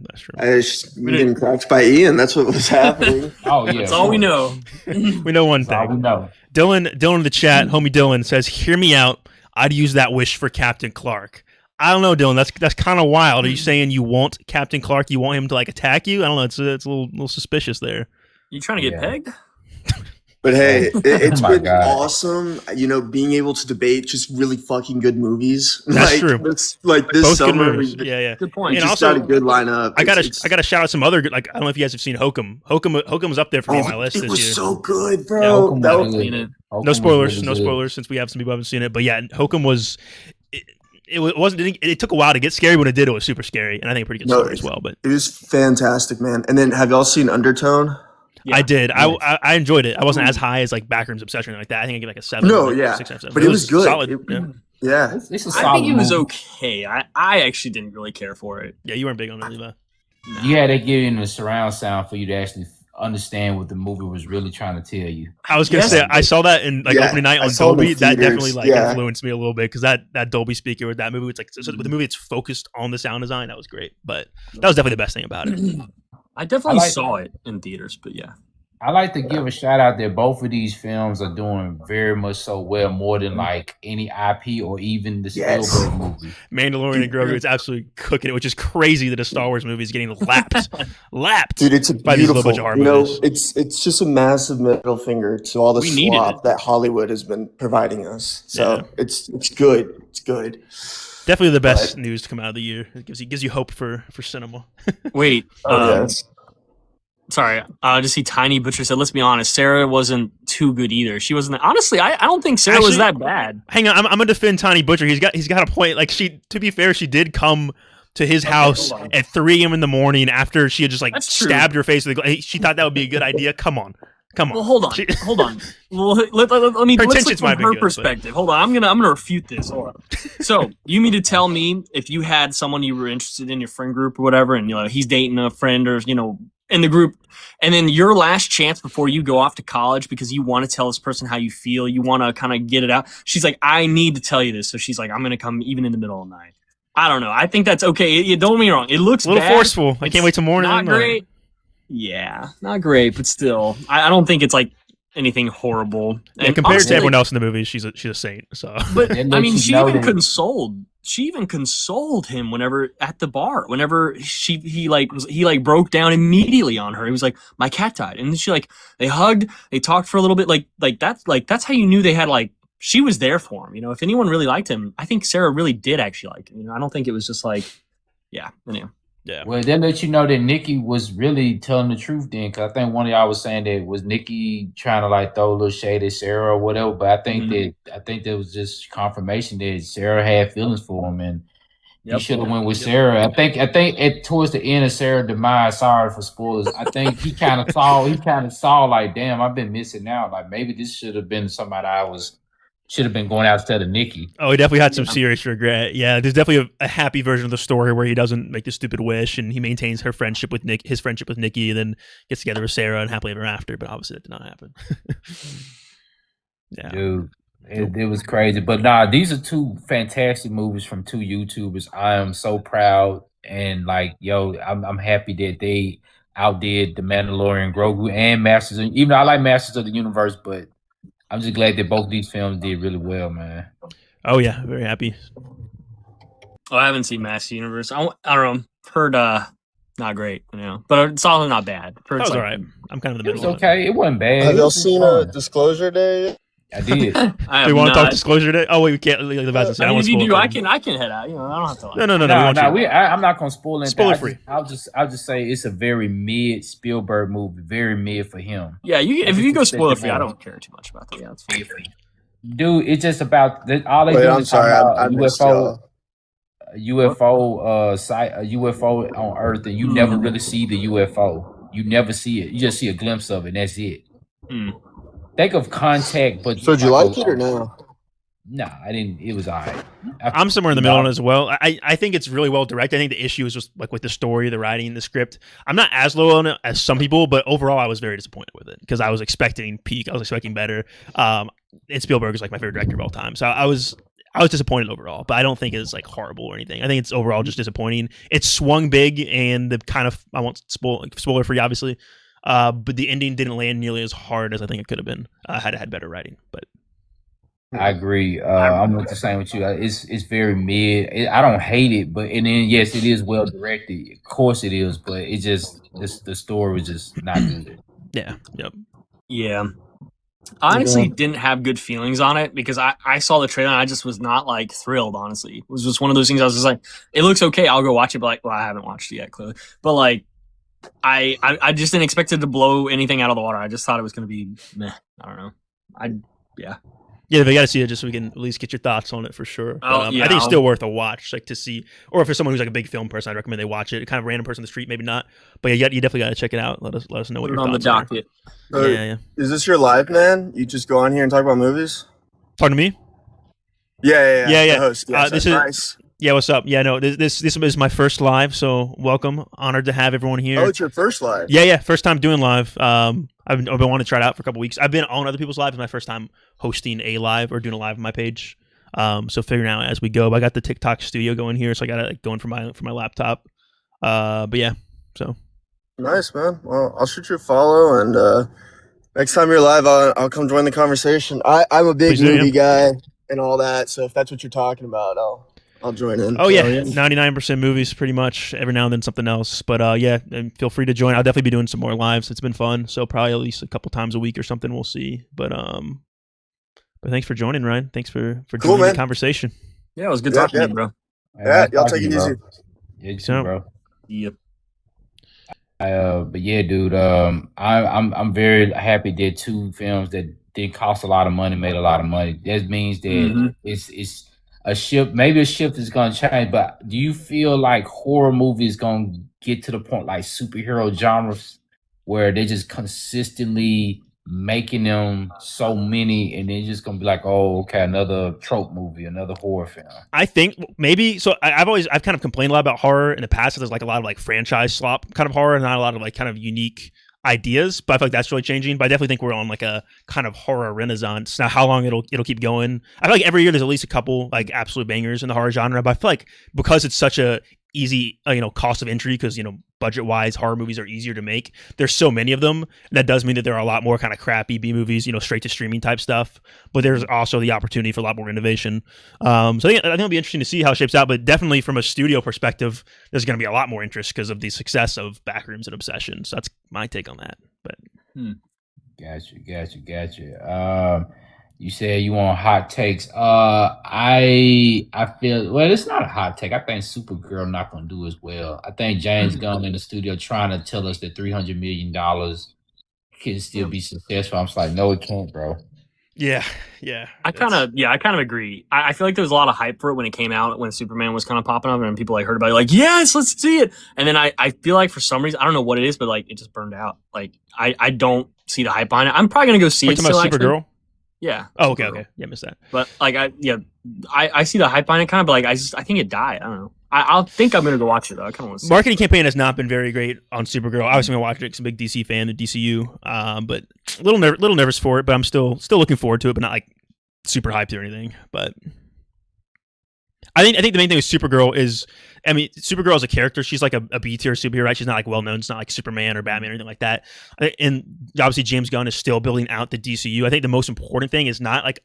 We getting cracked by Ian. That's what was happening. Oh yeah, that's all we know. We know one thing. We know. Dylan in the chat, homie Dylan says, "Hear me out. I'd use that wish for Captain Clark." I don't know, Dylan. That's kind of wild. Are you saying you want Captain Clark? You want him to like attack you? I don't know. It's a little suspicious there. You trying to get pegged? But hey, it's been awesome. Being able to debate just really fucking good movies. That's true. This both summer, good movies. Yeah. Good point. And also, got a good lineup. I got to shout out some other good. Like I don't know if you guys have seen Hokum. Hokum's up there for me on my list this year. It was so good, bro. Yeah, no spoilers since we have some people who haven't seen it. But yeah, Hokum was. It took a while to get scary. When it did, it was super scary, and I think a pretty good story as well. But it was fantastic, man. And then, have y'all seen Undertone? Yeah. I did. I enjoyed it. I wasn't as high as like Backrooms Obsession or like that. I think I give like a 7. No, like yeah, 6 or 7. But it was good. Solid. Yeah. It's a I solid think it was movie. okay. I actually didn't really care for it. Yeah, you weren't big on it, Levi. No. You had to get in the surround sound for you to actually understand what the movie was really trying to tell you. I was gonna say I saw that in like opening night on Dolby. That definitely influenced me a little bit because that Dolby speaker with that movie, it's like with the movie, it's focused on the sound design. That was great, but that was definitely the best thing about it. I definitely saw it in theaters, but yeah. I like to give a shout out that both of these films are doing very much so well, more than like any IP or even the Spielberg movie. Mandalorian and Grogu is absolutely cooking it, which is crazy that a Star Wars movie is getting lapped. Dude, it's by these little bunch of hard movies. It's just a massive middle finger to all the slop that Hollywood has been providing us. So it's good. It's good. Definitely the best news to come out of the year. It gives you hope for cinema. Wait. Yes. Sorry, just see Tiny Butcher said, let's be honest, Sarah wasn't too good either. She wasn't. Honestly, I don't think Sarah was that bad. Hang on, I'm gonna defend Tiny Butcher. He's got a point. Like to be fair, she did come to his house at 3 a.m. in the morning after she had just like stabbed her face with she thought that would be a good idea. Come on. Come on. Well, hold on, hold on. Well, let me let's look from her perspective. Hold on, I'm gonna refute this. Hold on. So you mean to tell me if you had someone you were interested in your friend group or whatever, and he's dating a friend or in the group, and then your last chance before you go off to college because you want to tell this person how you feel, you want to kind of get it out. She's like, I need to tell you this, so she's like, I'm gonna come even in the middle of the night. I don't know. I think that's okay. Don't get me wrong. It looks a little bad. forceful. I can't wait till morning. Not great. Yeah, not great, but still, I don't think it's like anything horrible. And compared to everyone else in the movie, she's a saint. So, but I mean, she even consoled him whenever at the bar. Whenever he broke down immediately on her. He was like, my cat died, and then they hugged, they talked for a little bit. That's how you knew they had she was there for him. If anyone really liked him, I think Sarah really did actually like him. I don't think it was just yeah. Anyway. Yeah. Well, that lets you know that Nikki was really telling the truth then, because I think one of y'all was saying that was Nikki trying to throw a little shade at Sarah or whatever. But I think that was just confirmation that Sarah had feelings for him, and he should have went with Sarah. I think towards the end of Sarah's demise, sorry for spoilers, I think he kind of saw like, damn, I've been missing out. Maybe this should have been somebody should have been going out instead of Nikki. Oh, he definitely had some serious regret. Yeah, there's definitely a happy version of the story where he doesn't make the stupid wish and he maintains his friendship with Nikki, and then gets together with Sarah and happily ever after. But obviously, that did not happen. Yeah, dude, it was crazy. But nah, these are two fantastic movies from two YouTubers. I am so proud and I'm happy that they outdid The Mandalorian, Grogu, and Masters. Even though I like Masters of the Universe, but I'm just glad that both these films did really well, man. Oh yeah, very happy. Oh, I haven't seen Master Universe. I don't know. Heard not great, but it's also not bad. That was all right. I'm kind of in the middle. It was okay. It wasn't bad. Have y'all seen Disclosure Day? I did. Do you want to talk Disclosure Day? Oh wait, we can't. If you do, I can head out. I don't have to. No. I'm not gonna spoil it. Spoiler free. I'll just say it's a very mid Spielberg movie. Very mid for him. Yeah, if you go spoiler free, I don't care too much about that. Yeah, it's fine. Dude, it's just about all they do is talk about UFO on Earth, and you never really see the UFO. You never see it. You just see a glimpse of it, and that's it. Think of Contact, but so did you like it or no? No, I didn't. It was all right. I'm somewhere in the middle as well. I think it's really well directed. I think the issue is just with the story, the writing, the script. I'm not as low on it as some people, but overall I was very disappointed with it because I was expecting peak. I was expecting better. And Spielberg is my favorite director of all time. So I was disappointed overall, but I don't think it's horrible or anything. I think it's overall just disappointing. It swung big and the kind of, I won't spoiler free obviously. But the ending didn't land nearly as hard as I think it could have been had it had better writing. But I agree. I'm with the same with you. It's very mid. I don't hate it, but and then yes, it is well directed. Of course it is, but it just the story was just not good. Yeah. Yep. Yeah. I honestly didn't have good feelings on it because I saw the trailer and I just was not thrilled, honestly. It was just one of those things I was just it looks okay, I'll go watch it, but I haven't watched it yet, clearly. But I just didn't expect it to blow anything out of the water. I just thought it was going to be meh. I don't know. Yeah, we got to see it just so we can at least get your thoughts on it for sure. I think it's still worth a watch, to see. Or if it's someone who's a big film person, I'd recommend they watch it. Kind of random person on the street, maybe not. But yeah, you definitely got to check it out. Let us know what your thoughts are. Put it on the docket. Yeah. Is this your live, man? You just go on here and talk about movies? Talking to me? Yeah. The host. Yeah, this is nice. Yeah, what's up? Yeah, no, this is my first live, so welcome. Honored to have everyone here. Oh, it's your first live? Yeah, first time doing live. I've been wanting to try it out for a couple weeks. I've been on other people's lives. It's my first time hosting a live or doing a live on my page. So figuring out as we go. But I got the TikTok studio going here, so I got it going for my laptop. But yeah, so nice, man. Well, I'll shoot you a follow, and next time you're live, I'll come join the conversation. I'm a big movie guy and all that, so if that's what you're talking about, I'll join in. Oh, yeah. 99% movies, pretty much. Every now and then something else. But, yeah, and feel free to join. I'll definitely be doing some more lives. It's been fun. So probably at least a couple times a week or something. We'll see. But thanks for joining, Ryan. Thanks for joining the conversation. Yeah, it was good talking to you, bro. Yeah, y'all take it easy. Yeah, you too, bro. Yep. But yeah, dude, I'm very happy that two films that did cost a lot of money made a lot of money. That means that it's a shift. Maybe a shift is going to change. But do you feel like horror movies going to get to the point like superhero genres where they just consistently making them so many, and then it's just gonna be like, oh, okay, another trope movie, another horror film. I think maybe so. I've kind of complained a lot about horror in the past. There's like a lot of like franchise slop kind of horror, and not a lot of like kind of unique ideas. But I feel like that's really changing. But I definitely think we're on like a kind of horror renaissance now. How long it'll keep going? I feel like every year there's at least a couple like absolute bangers in the horror genre. But I feel like because it's such a easy cost of entry, because budget wise horror movies are easier to make, there's so many of them. That does mean that there are a lot more kind of crappy B movies, straight to streaming type stuff, but there's also the opportunity for a lot more innovation. So I think it'll be interesting to see how it shapes out, but definitely from a studio perspective there's going to be a lot more interest because of the success of Backrooms and Obsession. So that's my take on that. But Gotcha. You said you want hot takes. I feel, well, it's not a hot take. I think Supergirl not gonna do as well. I think James Gunn in the studio trying to tell us that $300 million can still be successful. I'm just like, no, it can't, bro. Yeah. I kind of agree. I feel like there was a lot of hype for it when it came out, when Superman was kind of popping up, and people like heard about it, like, yes, let's see it. And then I feel like for some reason, I don't know what it is, but like it just burned out. Like I don't see the hype behind it. I'm probably gonna go see it still. Supergirl? Yeah. Oh, okay. Yeah, missed that. But like I see the hype behind it kind of, but like I think it died. I don't know. I'll think I'm gonna go watch it though. I kind of want to see marketing campaign has not been very great on Supergirl. Obviously, I'm gonna watch it. 'Cause I'm a big DC fan, the DCU. But a little nervous for it. But I'm still looking forward to it. But not like super hyped or anything. But I think the main thing with Supergirl is, Supergirl as a character, she's like a B tier superhero, right? She's not like well known. It's not like Superman or Batman or anything like that. And obviously, James Gunn is still building out the DCU. I think the most important thing is not like,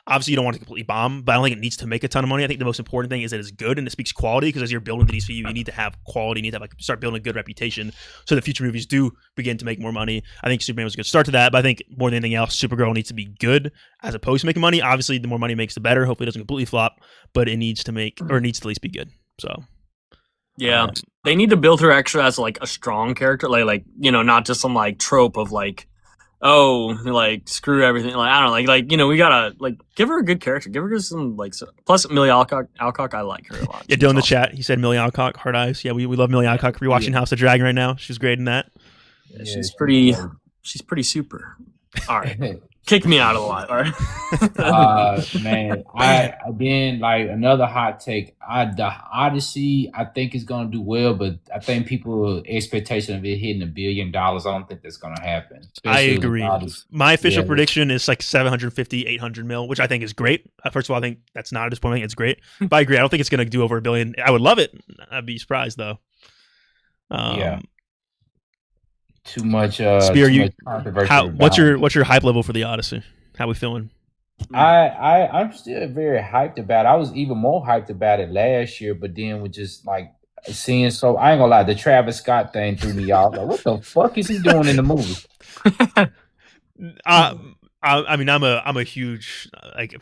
obviously you don't want to completely bomb, but I don't think it needs to make a ton of money. I think the most important thing is that it's good and it speaks quality, because as you're building the DCU, you need to have quality, you need to have start building a good reputation so that future movies do begin to make more money. I think Superman was a good start to that, but I think more than anything else, Supergirl needs to be good as opposed to making money. Obviously, the more money makes, the better. Hopefully it doesn't completely flop, but it needs to make, or it needs to at least be good. So yeah, they need to build her actually as like a strong character, like not just some like trope of like, oh, like screw everything. Like I don't know, we gotta like give her a good character, give her some like. Plus, Millie Alcock, I like her a lot. Yeah, Dylan in the chat, he said Millie Alcock, hard eyes. Yeah, we love Millie Alcock. Rewatching House of Dragon right now. She's great in that. Yeah, she's pretty super. All right. Kick me out of the line. All right. Man, I again, like another hot take. The Odyssey, I think is gonna do well, but I think people expectation of it hitting $1 billion. I don't think that's gonna happen. I agree. My official prediction is like 750, 800 mil, which I think is great. First of all, I think that's not a disappointment. It's great, but I agree. I don't think it's gonna do over $1 billion. I would love it. I'd be surprised though. Too much. Spear, controversy. What's your hype level for the Odyssey? How we feeling? I'm still very hyped about it. I was even more hyped about it last year, but then with just like seeing, so I ain't gonna lie, the Travis Scott thing threw me off. Like, what the fuck is he doing in the movie? I'm a huge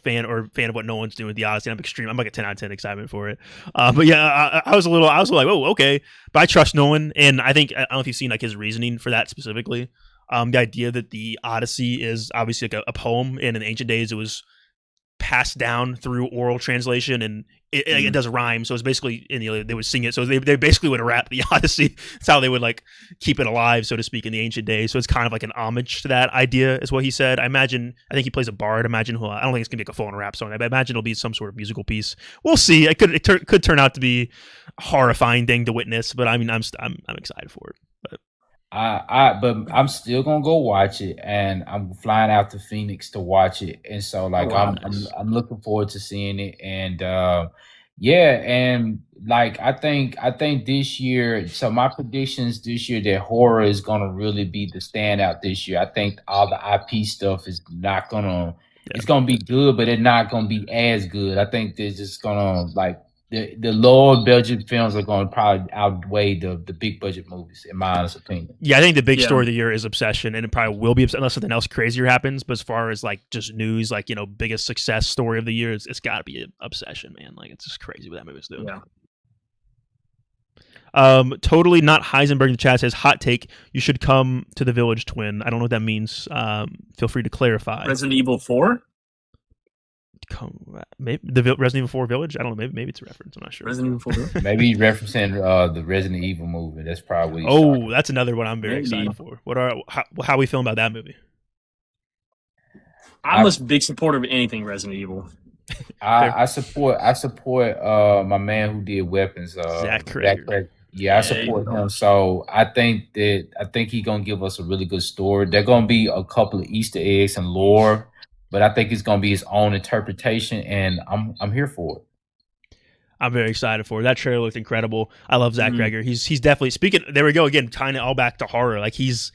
fan of what Nolan's doing with the Odyssey. I'm like a 10 out of 10 excitement for it. But yeah, I was like, oh, okay. But I trust Nolan, and I don't know if you've seen like his reasoning for that specifically. The idea that the Odyssey is obviously like a poem, and in ancient days it was passed down through oral translation, and it does rhyme, so it's basically, and they would sing it, so they basically would rap the Odyssey. That's how they would like keep it alive, so to speak, in the ancient days. So it's kind of like an homage to that idea, is what he said. I think he plays a bard. I don't think it's gonna be like a full-on rap song. I imagine it'll be some sort of musical piece. We'll see. It could turn out to be a horrifying thing to witness, but I'm excited for it. But but I'm still gonna go watch it, and I'm flying out to Phoenix to watch it, and so like I'm looking forward to seeing it, and and like I think this year. So my predictions this year that horror is gonna really be the standout this year. I think all the IP stuff is not gonna. Yeah. It's gonna be good, but it's not gonna be as good. I think they're just gonna like. The lower budget films are going to probably outweigh the big budget movies, in my honest opinion. Yeah, I think the big story of the year is Obsession, and it probably will be unless something else crazier happens. But as far as like just news, like biggest success story of the year, it's got to be Obsession, man. Like it's just crazy what that movie's doing. Yeah. Totally not Heisenberg in the chat says hot take. You should come to the Village Twin. I don't know what that means. Feel free to clarify. Resident Evil 4. Maybe the Resident Evil 4 Village. I don't know. Maybe it's a reference. I'm not sure. Resident Evil 4. Maybe he's referencing the Resident Evil movie. That's probably. That's another one I'm very excited for. How are we feeling about that movie? I'm a big supporter of anything Resident Evil. I support my man who did Weapons, Zach Cregger. Yeah, I support him. So I think he's gonna give us a really good story. There's gonna be a couple of Easter eggs and lore, but I think it's gonna be his own interpretation, and I'm here for it. I'm very excited for it. That trailer looked incredible. I love Zach Cregger. He's definitely speaking. There we go again, tying it all back to horror. Like he's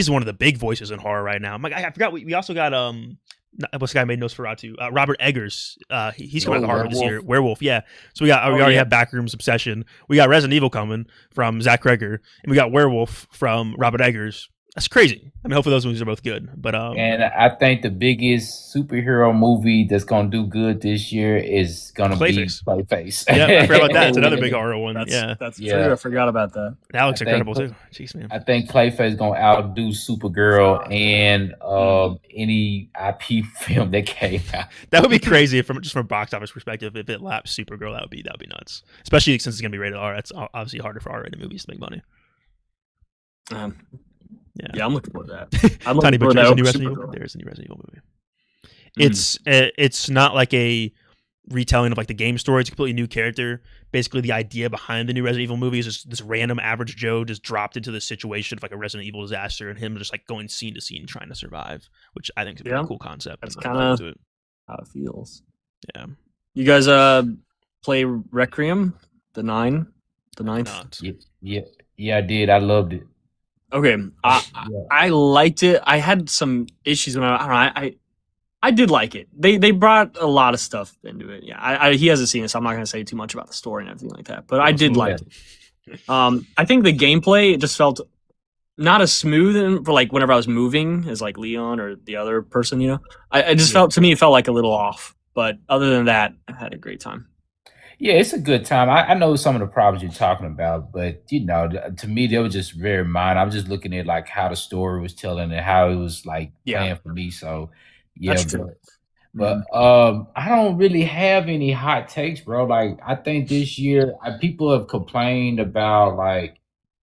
one of the big voices in horror right now. I forgot we also got what's the guy who made Nosferatu? Robert Eggers. He's coming out of horror this year. Werewolf, yeah. So we already have Backrooms Obsession. We got Resident Evil coming from Zach Cregger, and we got Werewolf from Robert Eggers. That's crazy. I mean, hopefully those movies are both good. But and I think the biggest superhero movie that's gonna do good this year is gonna be Clayface. Yeah, I forgot about that. It's another big horror one. That's true. I forgot about that. That looks incredible too. Jeez, man. I think Clayface is gonna outdo Supergirl and any IP film that came out. That would be crazy from a box office perspective. If it laps Supergirl, that would be nuts. Especially since it's gonna be rated R. That's obviously harder for R-rated movies to make money. Yeah, I'm looking forward to that. I'm Tiny looking Butcher. forward to There's a new Resident Evil movie. It's not like a retelling of like the game story. It's a completely new character. Basically, the idea behind the new Resident Evil movie is just this random average Joe just dropped into the situation of like a Resident Evil disaster, and him just like going scene to scene trying to survive, which I think is a pretty cool concept. That's kind of how it feels. Yeah. You guys play Requiem, the ninth? Yeah, I did. I loved it. Okay, I liked it. I had some issues when I did like it. They brought a lot of stuff into it. Yeah, he hasn't seen it, so I'm not going to say too much about the story and everything like that. But I did like it. I think the gameplay, it just felt not as smooth for like whenever I was moving as like Leon or the other person. You know, I just felt, to me, it felt like a little off. But other than that, I had a great time. Yeah, it's a good time. I know some of the problems you're talking about, but to me, they were just very minor. I was just looking at like how the story was telling and how it was like playing for me. So yeah, that's true. But I don't really have any hot takes, bro. Like I think this year people have complained about like,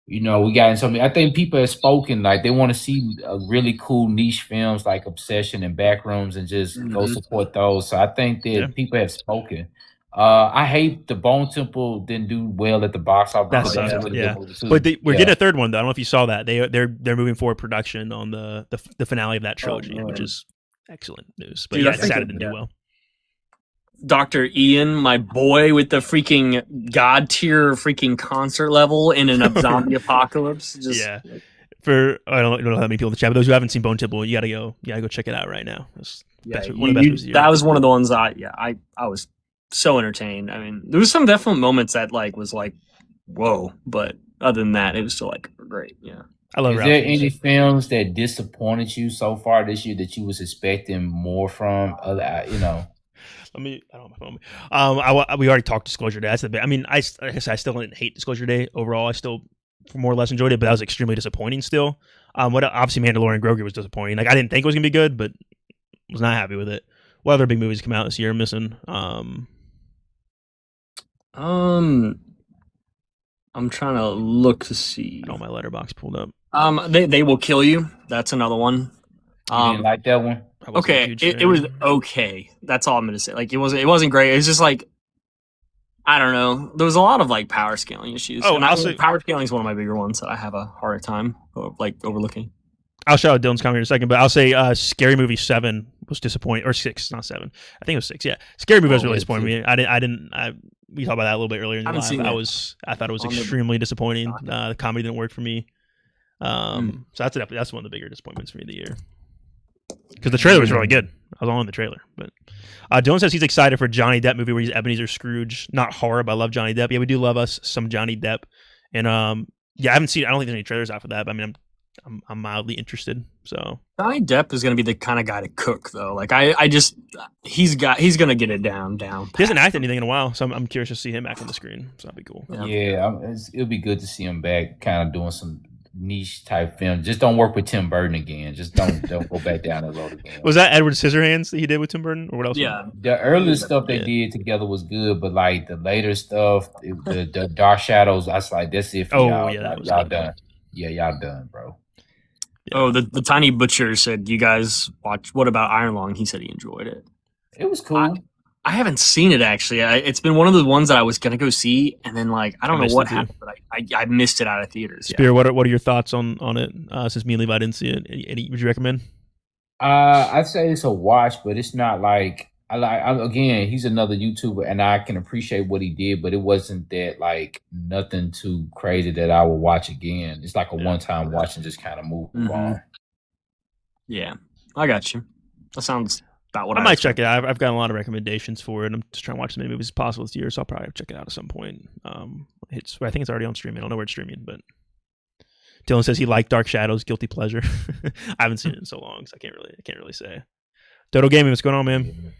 we got in something. I think people have spoken like they want to see really cool niche films like Obsession and Backrooms and just go support those. So I think that people have spoken. I hate the Bone Temple didn't do well at the box office. But we're getting a third one though. I don't know if you saw that. They're moving forward production on the finale of that trilogy, which is excellent news. But I decided to do well. Dr. Ian, my boy, with the freaking god tier freaking concert level in a zombie apocalypse. I don't know how many people in the chat, but those who haven't seen Bone Temple, you gotta go check it out right now. That was one of the ones I was so entertained. I mean, there was some definite moments that like was like, whoa, but other than that, it was still like great. Yeah, I love. Is there any films that disappointed you so far this year that you was expecting more from? I don't have my phone. We already talked Disclosure Day. That's the bit. I mean, I still didn't hate Disclosure Day overall. I still more or less enjoyed it, but that was extremely disappointing still. Obviously Mandalorian Grogu was disappointing. Like I didn't think it was gonna be good, but was not happy with it. What other big movies come out this year? I'm missing. I'm trying to look to see. All my letterbox pulled up. They Will Kill You. That's another one. You didn't like that one? Okay, it was okay. That's all I'm gonna say. Like it wasn't great. It's just like I don't know. There was a lot of like power scaling issues. Oh, and power scaling is one of my bigger ones that I have a harder time like overlooking. I'll shout out Dylan's comment in a second, but I'll say Scary Movie 7 was disappointing, or 6, not 7. I think it was 6. Yeah, Scary Movie was really disappointing me. We talked about that a little bit earlier in the live. I thought it was extremely disappointing. The comedy didn't work for me. So that's one of the bigger disappointments for me of the year. Because the trailer was really good. I was all in the trailer. But Dylan says he's excited for Johnny Depp movie where he's Ebenezer Scrooge. Not horror, but I love Johnny Depp. Yeah, we do love us some Johnny Depp. And I haven't seen. I don't think there's any trailers out for that. But I mean, I'm mildly interested. So Johnny Depp is going to be the kind of guy to cook, though. Like he's going to get it down. He hasn't acted anything in a while, so I'm curious to see him back on the screen. So that'd be cool. Yeah, it'll be good to see him back, kind of doing some niche type film. Just don't work with Tim Burton again. Just don't go back down that road again. Was that Edward Scissorhands that he did with Tim Burton, or what else? Yeah, the early stuff they did together was good, but like the later stuff, the Dark Shadows, I was like, that's it for y'all. Yeah, y'all done. Yeah, y'all done, bro. Oh, the Tiny Butcher said, "You guys watch? What about Iron Lung?" He said he enjoyed it. It was cool. I haven't seen it actually. It's been one of the ones that I was gonna go see, and then like I don't know what happened, but I missed it out of theaters. Spear, what are your thoughts on it? Since me and Levi didn't see it, any would you recommend? I'd say it's a watch, but it's not like again, he's another YouTuber, and I can appreciate what he did, but it wasn't that like nothing too crazy that I would watch again. It's like a one-time watch and just kind of move on. Yeah, I got you. That sounds about what I might check it out. I've got a lot of recommendations for it. I'm just trying to watch as many movies as possible this year, so I'll probably check it out at some point. I think it's already on streaming. I don't know where it's streaming, but Dylan says he liked Dark Shadows, guilty pleasure. I haven't seen it in so long, so I can't really say. Dodo Gaming, what's going on, man?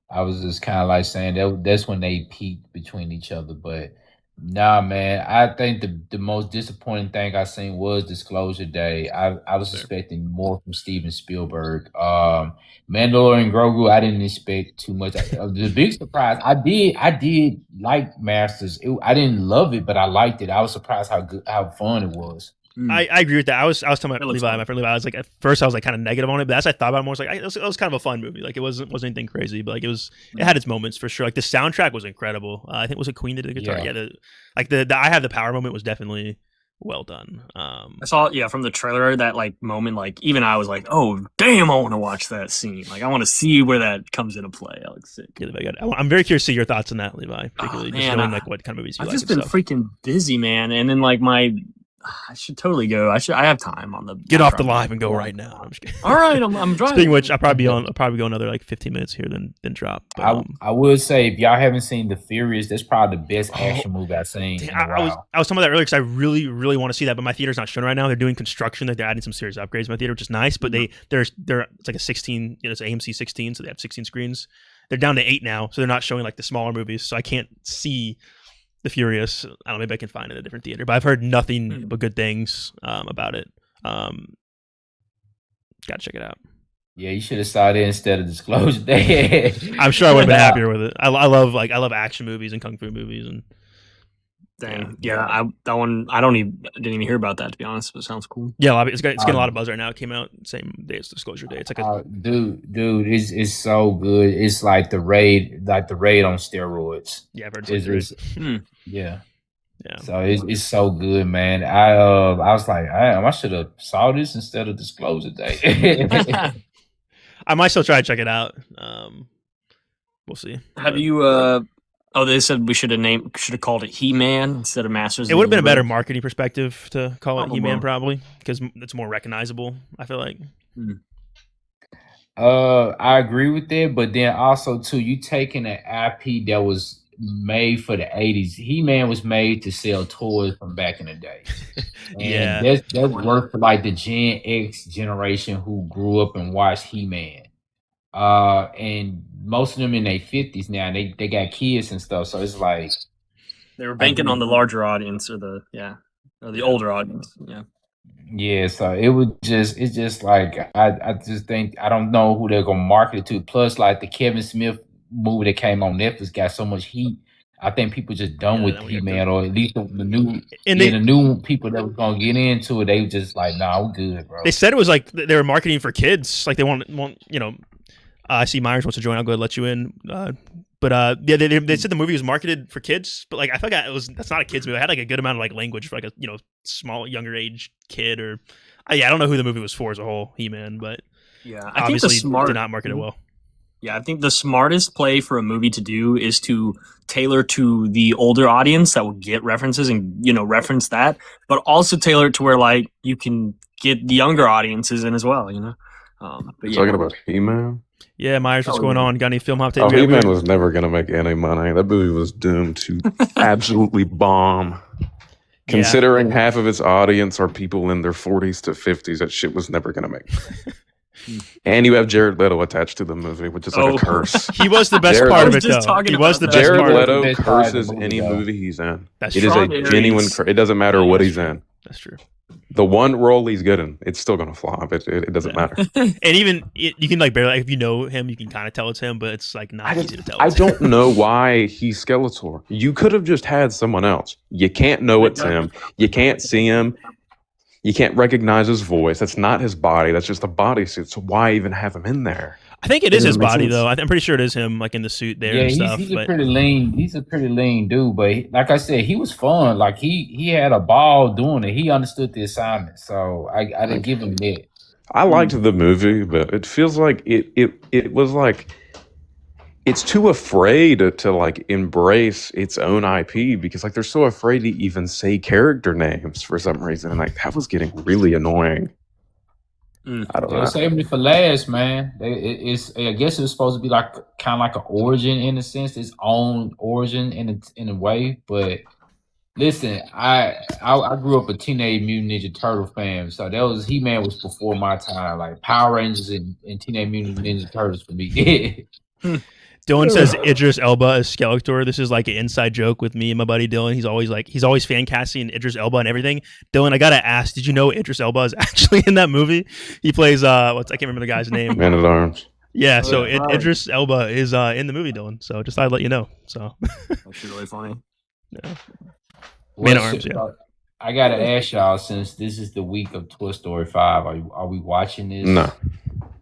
I was just kind of like saying that's when they peaked between each other, but nah, man. I think the most disappointing thing I seen was Disclosure Day. I was expecting more from Steven Spielberg. Mandalorian Grogu, I didn't expect too much. The big surprise, I did like Masters. I didn't love it, but I liked it. I was surprised how fun it was. I agree with that. I was talking about Levi, my friend Levi. I was like, at first I was like kind of negative on it, but as I thought about it more, it's like it was kind of a fun movie. Like it wasn't anything crazy, but like it had its moments for sure. Like the soundtrack was incredible. I think was it Queen did the guitar. Yeah, the I Have the Power moment was definitely well done. I saw from the trailer that like moment, like even I was like, oh damn, I want to watch that scene. Like I want to see where that comes into play. That looks sick. Yeah, I'm very curious to see your thoughts on that, Levi. Particularly just knowing like what kind of movies you I've like. I've just been freaking busy, man, and then like I should totally go. I have time on the. Get off the live and go right now. I'm just kidding. All right, I'm driving. Speaking of which, I'll probably go another like 15 minutes here, then drop. But, I would say if y'all haven't seen The Furious, that's probably the best action movie I've seen. In a while. I was talking about that earlier because I really, really want to see that, but my theater's not showing right now. They're doing construction. They're adding some serious upgrades to my theater, which is nice. But they're it's like a 16. It's AMC 16, so they have 16 screens. They're down to 8 now, so they're not showing like the smaller movies. So I can't see The Furious. I don't know, maybe I can find it in a different theater, but I've heard nothing but good things about it. Gotta check it out. Yeah, you should have saw it instead of Disclosure Day. I'm sure I would have been happier with it. I love action movies and kung fu movies and that one I didn't even hear about that, to be honest, but it sounds cool. Yeah, it's getting a lot of buzz right now. It came out same day as Disclosure Day. It's like dude, it's so good. It's like the raid on steroids. Yeah, I've heard yeah. So it's so good, man. I was like, I should have saw this instead of Disclosure Day. I might still try to check it out. We'll see. Have you Oh, they said we should have called it He-Man instead of Masters. It would have been a better marketing perspective to call it He-Man, probably, because it's more recognizable, I feel like. I agree with that, but then also too, you taking an IP that was made for the 80s. He-Man was made to sell toys from back in the day. And that's worked for like the Gen X generation who grew up and watched He-Man. And most of them in their 50s now, they got kids and stuff, so it's like they were banking on the larger audience or the older audience. Yeah, so it's just like I just think I don't know who they're gonna market it to. Plus, like the Kevin Smith movie that came on Netflix got so much heat. I think people just done with He-Man, or at least the new people that were gonna get into it. They were just like, nah, we're good, bro. They said it was like they were marketing for kids, like they want I see Myers wants to join. I'll go ahead and let you in. They said the movie was marketed for kids, but like I feel like that's not a kids movie. It had like a good amount of like language for like a small younger age kid or I don't know who the movie was for as a whole. He-Man, but I obviously did not market it well. Yeah, I think the smartest play for a movie to do is to tailor to the older audience that will get references and reference that, but also tailor it to where like you can get the younger audiences in as well. Talking about He-Man. Yeah, Myers, what's going on? Got any film hot takes? He-Man was never going to make any money. That movie was doomed to absolutely bomb. Considering half of its audience are people in their 40s to 50s, that shit was never going to make money. And you have Jared Leto attached to the movie, which is like a curse. He was the best part of it, though. He was the best part. Jared Leto curses any movie he's in. It is a genuine curse. It doesn't matter what he's in. That's true. The one role he's good in, it's still gonna flop. It doesn't matter. And even you can like barely, if you know him, you can kind of tell it's him, but it's like not easy to tell. I don't know why he's Skeletor. You could have just had someone else. You can't know it's him. You can't see him. You can't recognize his voice. That's not his body. That's just a bodysuit. So why even have him in there? I think it is his Doesn't make body sense. though. I'm pretty sure it is him, like in the suit there Yeah, and stuff. he's a but pretty lean. He's a pretty lean dude, but like I said, he was fun. Like he had a ball doing it. He understood the assignment, so I didn't give him that. I liked the movie, but it feels like it was like it's too afraid to like embrace its own IP because like they're so afraid to even say character names for some reason, and like that was getting really annoying. I don't They know. were saving it for last, man. I guess it was supposed to be like kind of like an origin in a sense, its own origin in a way. But listen, I grew up a Teenage Mutant Ninja Turtle fan, so that was He-Man was before my time. Like Power Rangers and Teenage Mutant Ninja Turtles for me. Dylan says Idris Elba as Skeletor. This is like an inside joke with me and my buddy Dylan. He's always fan casting Idris Elba and everything. Dylan, I gotta ask, did you know Idris Elba is actually in that movie? He plays I can't remember the guy's name. Man at Arms. Yeah, so yeah, right. Idris Elba is in the movie, Dylan. So just thought I'd let you know. So That's really funny. yeah. Well, Man at Arms, yeah. I gotta ask y'all, since this is the week of Toy Story 5, are we watching this? No,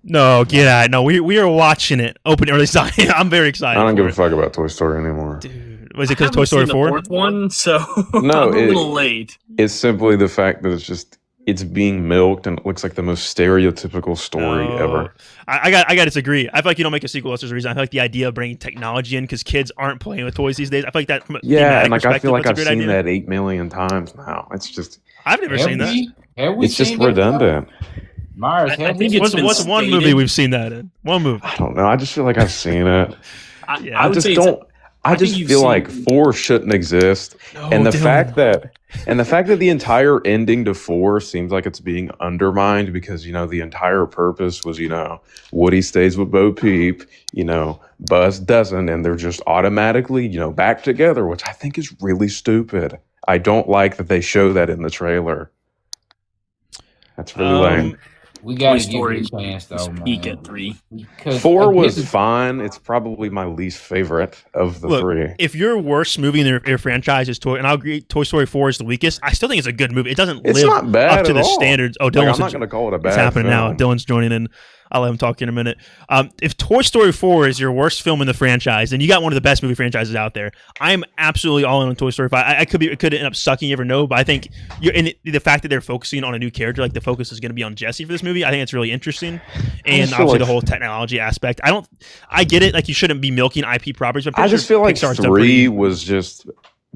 No, get out. No, we are watching it. Open early sign. I'm very I excited. don't give a for fuck about Toy Story anymore. it. Dude, was it I because Toy haven't Story seen the 4? fourth one, so No, I'm a little late. It's simply the fact that it's being milked and it looks like the most stereotypical story ever. I got to disagree. I feel like you don't make a sequel. That's the reason. I feel like the idea of bringing technology in because kids aren't playing with toys these days. I feel like that. From a Yeah, thematic and like I feel perspective, like that's I've a great seen idea. that 8 million times now. It's just I've never seen that. Have we it's just seen that? redundant. Myers, I have think we? it's been What's one stated. movie we've seen that in? One movie. I don't know. I just feel like I've seen it. Yeah. I I would just say it's- don't. I think just you've feel seen- like 4 shouldn't exist, No, and the Dylan. fact that the entire ending to 4 seems like it's being undermined because the entire purpose was Woody stays with Bo Peep, Buzz doesn't, and they're just automatically back together, which I think is really stupid. I don't like that they show that in the trailer. That's really lame. We gotta Toy give Story it a chance, though, man. peak at 3. Because 4 this was is- fine. It's probably my least favorite of the Look, 3. if your worst movie in your franchise is Toy, and I'll agree, Toy Story 4 is the weakest. I still think it's a good movie. It doesn't It's live not bad up to at the all. standards. Oh, Like, Dylan's I'm not going to call it a bad It's happening now. film. Dylan's joining in. I'll let him talk in a minute. If Toy Story 4 is your worst film in the franchise, then you got one of the best movie franchises out there. I'm absolutely all in on Toy Story 5. It could end up sucking. You never know. But I think the fact that they're focusing on a new character, like the focus is going to be on Jesse for this movie. I think it's really interesting, and just feel obviously like- the whole technology aspect. I get it. Like you shouldn't be milking IP properties. But I'm I pretty just sure feel like Pixar's done 3 pretty- was just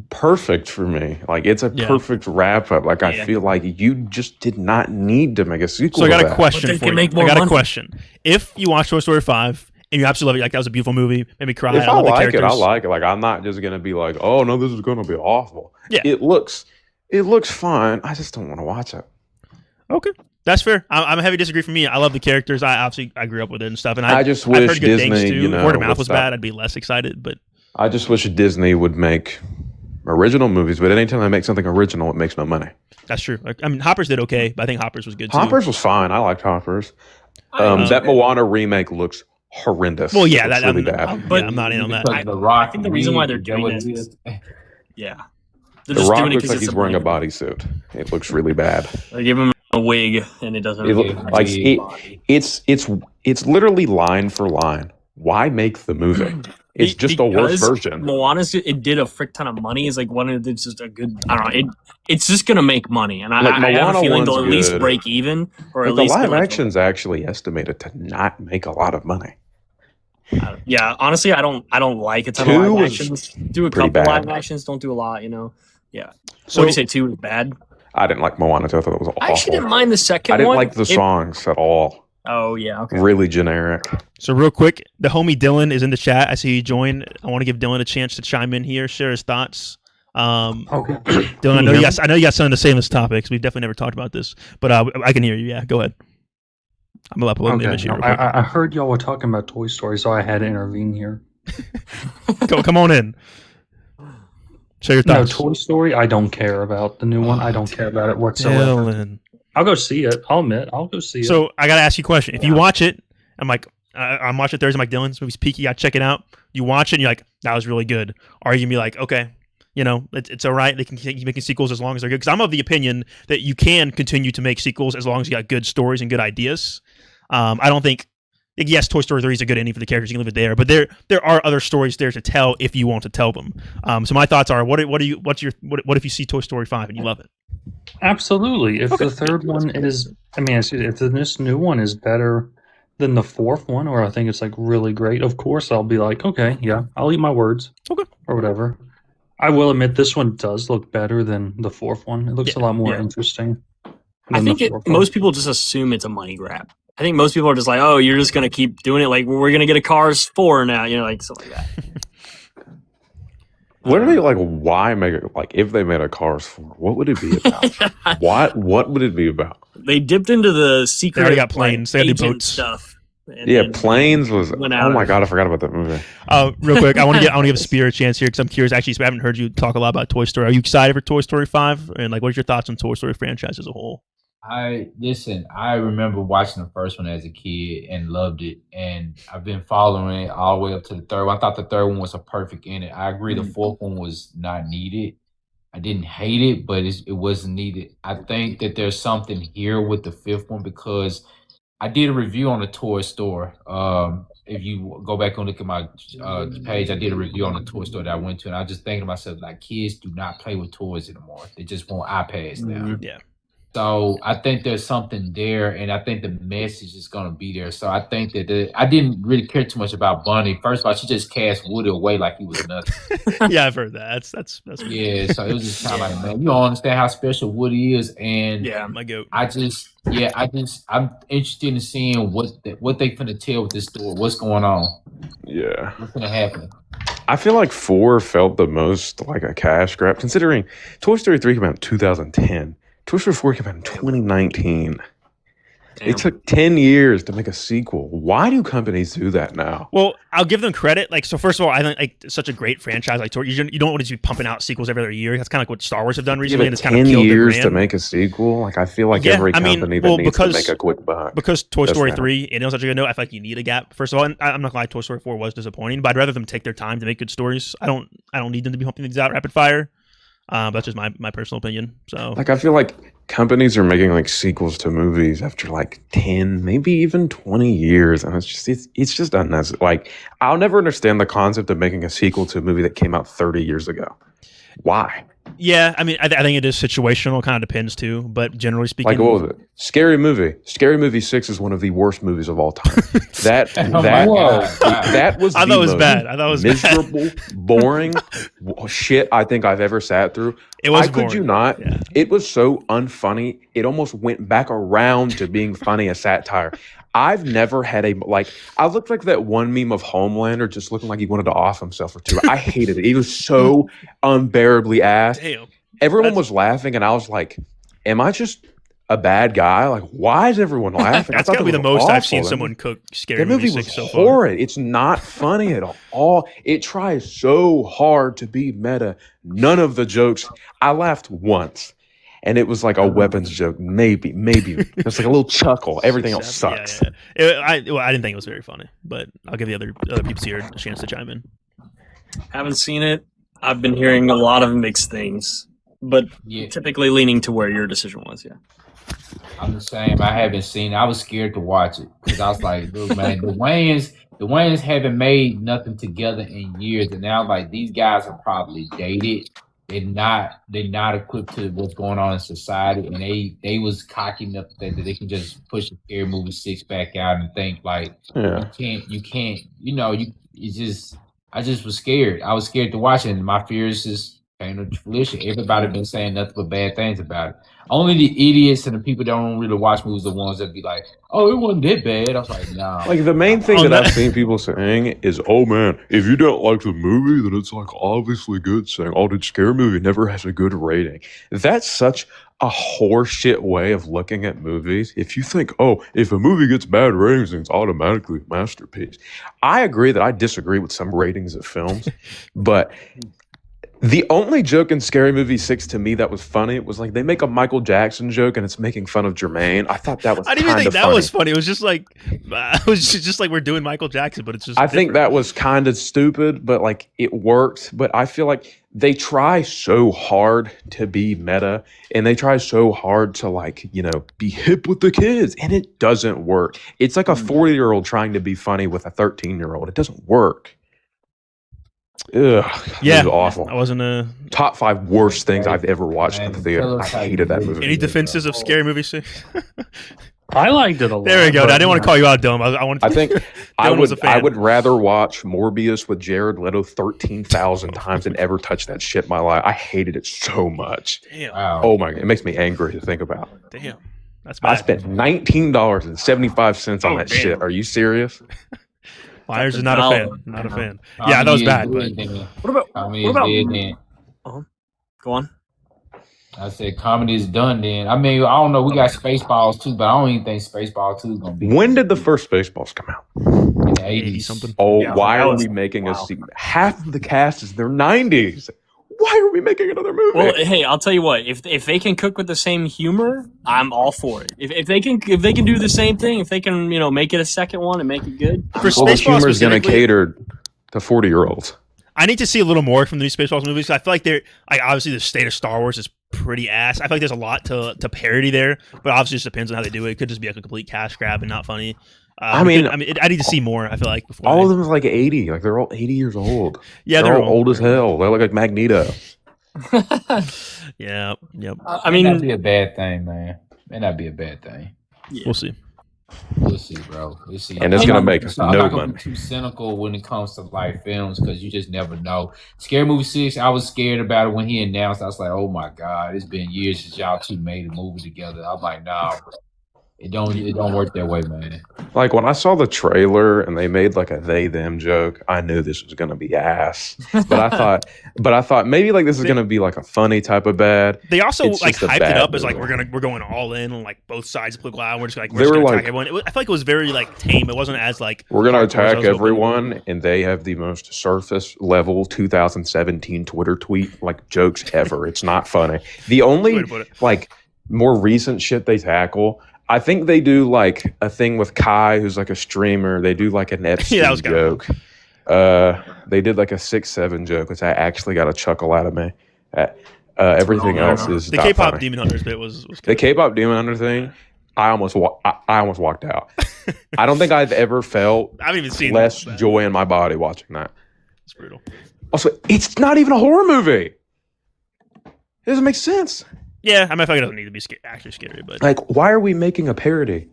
perfect for me. Like it's a Yeah. perfect wrap up. Like I Yeah. feel like you just did not need to make a sequel. So I got to a that. question But they for can you. make I more got a money. question. If you watch Toy Story 5 and you absolutely love it, like that was a beautiful movie, made me cry. If I love the like it, I characters. like it. Like I'm not just gonna be like, oh no, this is gonna be awful. Yeah. It looks fine. I just don't want to watch it. Okay, that's fair. I'm a heavy disagree for me. I love the characters. I grew up with it and stuff, and I just I've wish heard good things Disney, too. If word of would mouth was stop. bad, I'd be less excited. But I just wish Disney would make original movies, but anytime they make something original, it makes no money. that's true. Like, I mean, Hoppers did okay, but I think Hoppers was good too. Hoppers was fine. I liked Hoppers. I- That Moana remake looks horrendous. Well, yeah, It looks that really bad. I'm not in on that. Because of the Rock. I think the reason why they're is that doing what this it is- Yeah. They're The just Rock doing it looks 'cause like it's he's wearing a movie. bodysuit. It looks really bad. They give him a wig, and it doesn't. It look, really like match his it, body. it's literally line for line. Why make the movie? It's just a worse Because version. Moana's it did a frick ton of money. It's like it's just a good. I don't know. It's just gonna make money, and Like, I have a Moana feeling they'll one's at least good. break even, or But at the least be live like, action's actually estimated to not make a lot of money. Yeah, honestly, I don't like a ton Two of live was actions. Do a pretty couple bad. live actions. Don't do a lot. Yeah. So So you say 2 is bad? I didn't like Moana. I thought it was awful. I actually didn't mind the second I didn't one. like the songs at all. Oh yeah. Okay. Really generic. So real quick, the homie Dylan is in the chat. I see you joined. I want to give Dylan a chance to chime in here, share his thoughts. Okay. Dylan, I know you got something to say on this topic. 'Cause we've definitely never talked about this, but I can hear you. Yeah, go ahead. I'm gonna upload the image here. Okay. Real quick. I heard y'all were talking about Toy Story, so I had to intervene here. Come on in. Share your No, thoughts. Toy Story, I don't care about the new one. I don't care about it whatsoever. Dylan. I'll go see it. I'll admit, I'll go see it. So I gotta ask you a question. If you watch it, I'm like, I'm watching Thursday. I'm like, Dylan, this movie's peaky. I check it out. You watch it, and you're like, that was really good. Or you can be like, okay, It's all right. They can keep making sequels as long as they're good. Because I'm of the opinion that you can continue to make sequels as long as you got good stories and good ideas. I don't think. Yes, Toy Story 3 is a good ending for the characters. You can leave it there, but there are other stories there to tell if you want to tell them. So my thoughts are: what if you see Toy Story 5 and you love it? Absolutely. If the third one is, if this new one is better than the fourth one, or I think it's like really great, of course I'll be like, okay, yeah, I'll eat my words, okay, or whatever. I will admit this one does look better than the fourth one. It looks a lot more interesting. I think most people just assume it's a money grab. I think most people are just like, oh, you're just gonna keep doing it. Like we're gonna get a Cars 4 now, like stuff like that. Literally, why make it? If they made a Cars 4, what would it be about? What would it be about? They dipped into the secret. They already got planes. They got new boats. Stuff. Planes was. Oh my god, I forgot about that movie. Real quick, I want to give Spear a chance here because I'm curious. Actually, I haven't heard you talk a lot about Toy Story. Are you excited for Toy Story 5? And what's your thoughts on Toy Story franchise as a whole? I remember watching the first one as a kid and loved it, and I've been following it all the way up to the third one. I thought the third one was a perfect ending. I agree the fourth one was not needed. I didn't hate it, but it wasn't needed. I think that there's something here with the fifth one because I did a review on the toy store. If you go back and look at my page, I did a review on the toy store that I went to, and I was just thinking to myself, kids do not play with toys anymore. They just want iPads now. Yeah. So I think there's something there, and I think the message is going to be there. So I think that I didn't really care too much about Bunny. First of all, she just cast Woody away like he was nothing. Yeah, I've heard that. That's yeah. So it was just kind of like, man, you don't understand how special Woody is, and my goat. I'm interested in seeing what they finna tell with this story. What's going on? Yeah, what's gonna happen? I feel like 4 felt the most like a cash grab, considering Toy Story 3 came out in 2010. Toy Story 4 came out in 2019. Damn. It took 10 years to make a sequel. Why do companies do that now? Well, I'll give them credit. So first of all, I think it's such a great franchise. You don't want to be pumping out sequels every other year. That's kind of like what Star Wars have done recently. And it's 10 years to make a sequel. I feel like every company that needs to make a quick buck. Because Toy Story 3, it was such a good note. I feel like you need a gap. First of all, and I'm not gonna lie, Toy Story 4 was disappointing, but I'd rather them take their time to make good stories. I don't need them to be pumping things out rapid fire. That's just my personal opinion. So I feel like companies are making sequels to movies after 10, maybe even 20 years, and it's just unnecessary. I'll never understand the concept of making a sequel to a movie that came out 30 years ago. Why? Yeah, I think it is situational. Kind of depends too, but generally speaking, what was it? Scary Movie. Scary Movie 6 is one of the worst movies of all time. That was I thought it was bad. I thought it was miserable, boring shit I think I've ever sat through. It was boring. Could you not? Yeah. It was so unfunny. It almost went back around to being funny as satire. I've never had I looked like that one meme of Homelander just looking like he wanted to off himself or two. I hated it. It was so unbearably ass. Damn. Everyone was laughing, and I was like, am I just a bad guy? Why is everyone laughing? That's gotta be the most I've seen someone cook Scary Movie 6 so far. Horrid. It's not funny at all. It tries so hard to be meta. None of the jokes. I laughed once. And it was like a weapons joke, maybe. It's a little chuckle. Everything else sucks. Yeah. I didn't think it was very funny, but I'll give the other people here a chance to chime in. Haven't seen it. I've been hearing a lot of mixed things, but typically leaning to where your decision was. Yeah, I'm the same. I haven't seen it. I was scared to watch it because I was like, "Look, man, the Wayans haven't made nothing together in years, and now these guys are probably dated." They're not equipped to what's going on in society, and they was cocky enough that they can just push a Scary Movie 6 back out and think you can't I just was scared. I was scared to watch it, and my fears just came to fruition. Everybody been saying nothing but bad things about it. Only the idiots and the people that don't really watch movies are the ones that be like, "Oh, it wasn't that bad." I was like, "No." The main thing that I've seen people saying is, "Oh man, if you don't like the movie, then it's obviously good." Saying, "Oh, the Scary Movie never has a good rating." That's such a horseshit way of looking at movies. If you think, "Oh, if a movie gets bad ratings, then it's automatically a masterpiece," I agree that I disagree with some ratings of films, but The only joke in Scary Movie 6 to me that was funny was like they make a Michael Jackson joke and it's making fun of Jermaine. I thought that was I didn't even think that funny. was funny. It was just like we're doing Michael Jackson, but it's just. I think that was kind of stupid, but like it worked. But I feel like they try so hard to be meta and they try so hard to like, be hip with the kids and it doesn't work. It's like a 40-year-old trying to be funny with a 13-year-old. It doesn't work. Ugh, yeah, it was awful. I wasn't Top 5 worst things I've ever watched in the theater. I hated that movie. Any defenses of Scary Movie 6? I liked it a lot. There we go. I didn't want to call you out, Dome. I think I would rather watch Morbius with Jared Leto 13,000 times than ever touch that shit in my life. I hated it so much. Damn. Wow. Oh my god, it makes me angry to think about. Damn. That's bad. I spent $19.75 on that shit. Are you serious? Myers is not a fan. Not a fan. Yeah, that was bad. But What about? Go on. I said comedy is done then. I mean, I don't know. We got Spaceballs too, but I don't even think Spaceball 2 is going to be. When did the first Spaceballs come out? In the 80s. something. Oh, Yeah, why that are was we making a wild. sequel? Half of the cast is their 90s. Why are we making another movie? Well, hey, I'll tell you what. If they can cook with the same humor, I'm all for it. If they can do the same thing, if they can make it a second one and make it good. For Well, the Spaceballs humor is going to specifically, cater to 40-year-olds. I need to see a little more from the new Spaceballs movies. 'Cause I feel like they're obviously the state of Star Wars is pretty ass. I feel like there's a lot to parody there, but obviously it just depends on how they do it. It could just be like a complete cash grab and not funny. I need to see more. I feel like before All of them is like 80. Like they're all 80 years old. Yeah, they're all old as hell. They look like Magneto. Yeah, yep. I May not mean, be a bad thing, man. May not be a bad thing. We'll see. We'll see, bro. We'll see. And it's gonna make us I'm no not gonna money. be too cynical when it comes to like films because you just never know. Scary Movie 6, I was scared about it when he announced. I was like, oh my god, it's been years since y'all two made a movie together. I'm like, nah, bro. It don't work that way, man. Like when I saw the trailer and they made like a they them joke, I knew this was gonna be ass. But I thought maybe like this is gonna be like a funny type of bad. They also It's like just a hyped it bad up as like movie. we're going all in on like both sides of the cloud. We're just like They we're just were gonna like- attack everyone. I feel like it was very like tame. It wasn't as like We're gonna hardcore as I attack was hoping. everyone, and they have the most surface level 2017 Twitter tweet like jokes ever. It's not funny. The Way only to put it. like more recent shit they tackle, I think they do like a thing with Kai, who's like a streamer. They do like an Epstein that was kinda joke. They did like a 6-7 joke, which I actually got a chuckle out of me. Everything else is The not K-pop funny. Demon Hunters bit was The K-pop Demon Hunter thing, I almost walked out. I don't think I've ever felt I haven't even seen less that. joy in my body watching that. It's brutal. Also, it's not even a horror movie. It doesn't make sense. Yeah, I mean, I feel like it doesn't need to be actually scary, but Like, why are we making a parody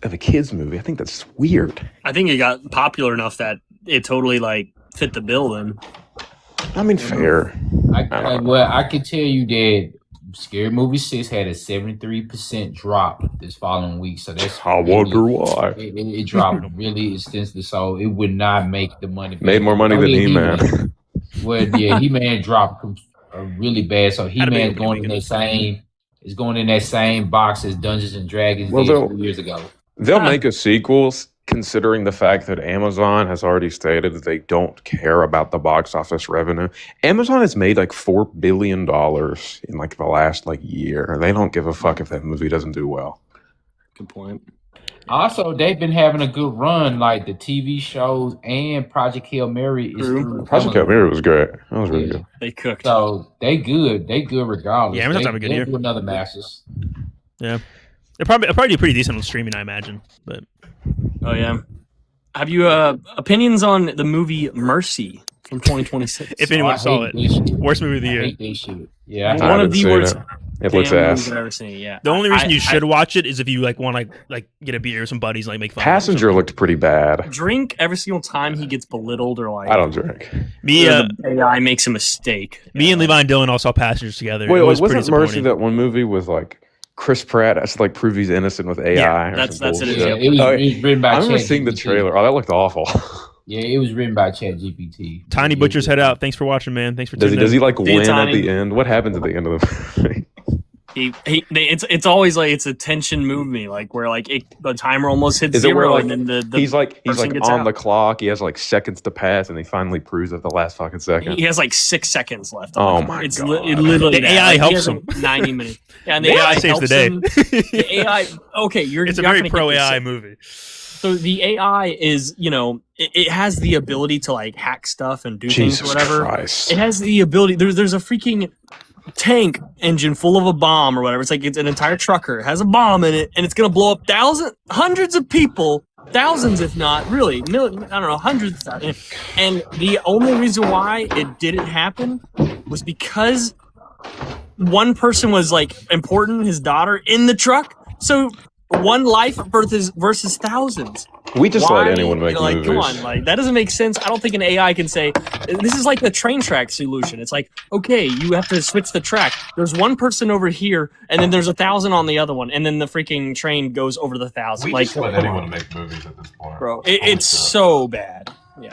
of a kids movie? I think that's weird. I think it got popular enough that it totally like fit the bill. Then I mean, fair. I can tell you that Scary Movie 6 had a 73% drop this following week. So that's I wonder why. it dropped really extensively. So it would not make the money back. Made more money than He-Man. Well, yeah, He-Man dropped really bad. So Had to be He-Man able to going make in it. that same is going in that same box as Dungeons and Dragons Well, did they'll- 2 years ago. They'll make a sequel, considering the fact that Amazon has already stated that they don't care about the box office revenue. Amazon has made like $4 billion in like the last like year. They don't give a fuck if that movie doesn't do well. good point. Also, they've been having a good run, like the TV shows and Project Hail Mary is True. through Project Hail Mary was great. That was really Yeah. good. They cooked. So they good regardless. Yeah, Amazon's They- having a good they'll year. do another Masters. they'll probably do pretty decent on streaming, I imagine. But Oh yeah. Have you opinions on the movie Mercy from 2026? if anyone I saw hate it, this shit. worst movie of the I year. hate this shit. Yeah, I One haven't of the seen worst it. It looks damn ass. movies I've ever seen. Yeah. The only reason you should I watch it is if you like want to like get a beer with some buddies, and, like make fun. Passenger looked pretty bad. drink every single time he gets belittled or like I don't drink. Me, the AI makes a mistake. me and Levi and Dylan all saw Passengers together. Wait, it was pretty wasn't Mercy disappointing. that one movie with like Chris Pratt has to like prove he's innocent with AI? Yeah, or that's some it is, bullshit? yeah, it was, Oh, it was written by I remember Chat seeing the GPT. trailer. Oh, that looked awful. Yeah, it was written by Chat GPT. Tiny Yeah, Butcher's head out. Thanks for watching, man. Thanks for Does tuning he in. like See you, win at Tiny. the end? What happens at the end of the movie? It's always like it's a tension movie, like where like the timer almost hits Is it where, zero, like, and then the he's person gets on out. the clock. He has like seconds to pass, and he finally proves at the last fucking second. He has like 6 seconds left. Oh my It's God. literally The that. AI Like, he helps has, him. like, 90 minutes. Yeah, and the AI AI saves helps the day. him. The AI. Okay, It's a you're very not gonna pro get this. AI movie. So the AI is, it has the ability to like hack stuff and do things or Jesus whatever. Christ. It has the ability. There's a freaking tank engine full of a bomb or whatever. It's like it's an entire trucker. It has a bomb in it, and it's gonna blow up hundreds of people, thousands if not really, I don't know, hundreds. And the only reason why it didn't happen was because one person was like important, his daughter, in the truck. So one life versus thousands. We just Why? let anyone make like, movies. come on, like that doesn't make sense. I don't think an AI can say this is like the train track solution. It's like, okay, you have to switch the track. There's one person over here, and then there's 1,000 on the other one, and then the freaking train goes over the 1,000. Like, let anyone make movies at this point. bro, it's so bad. Yeah.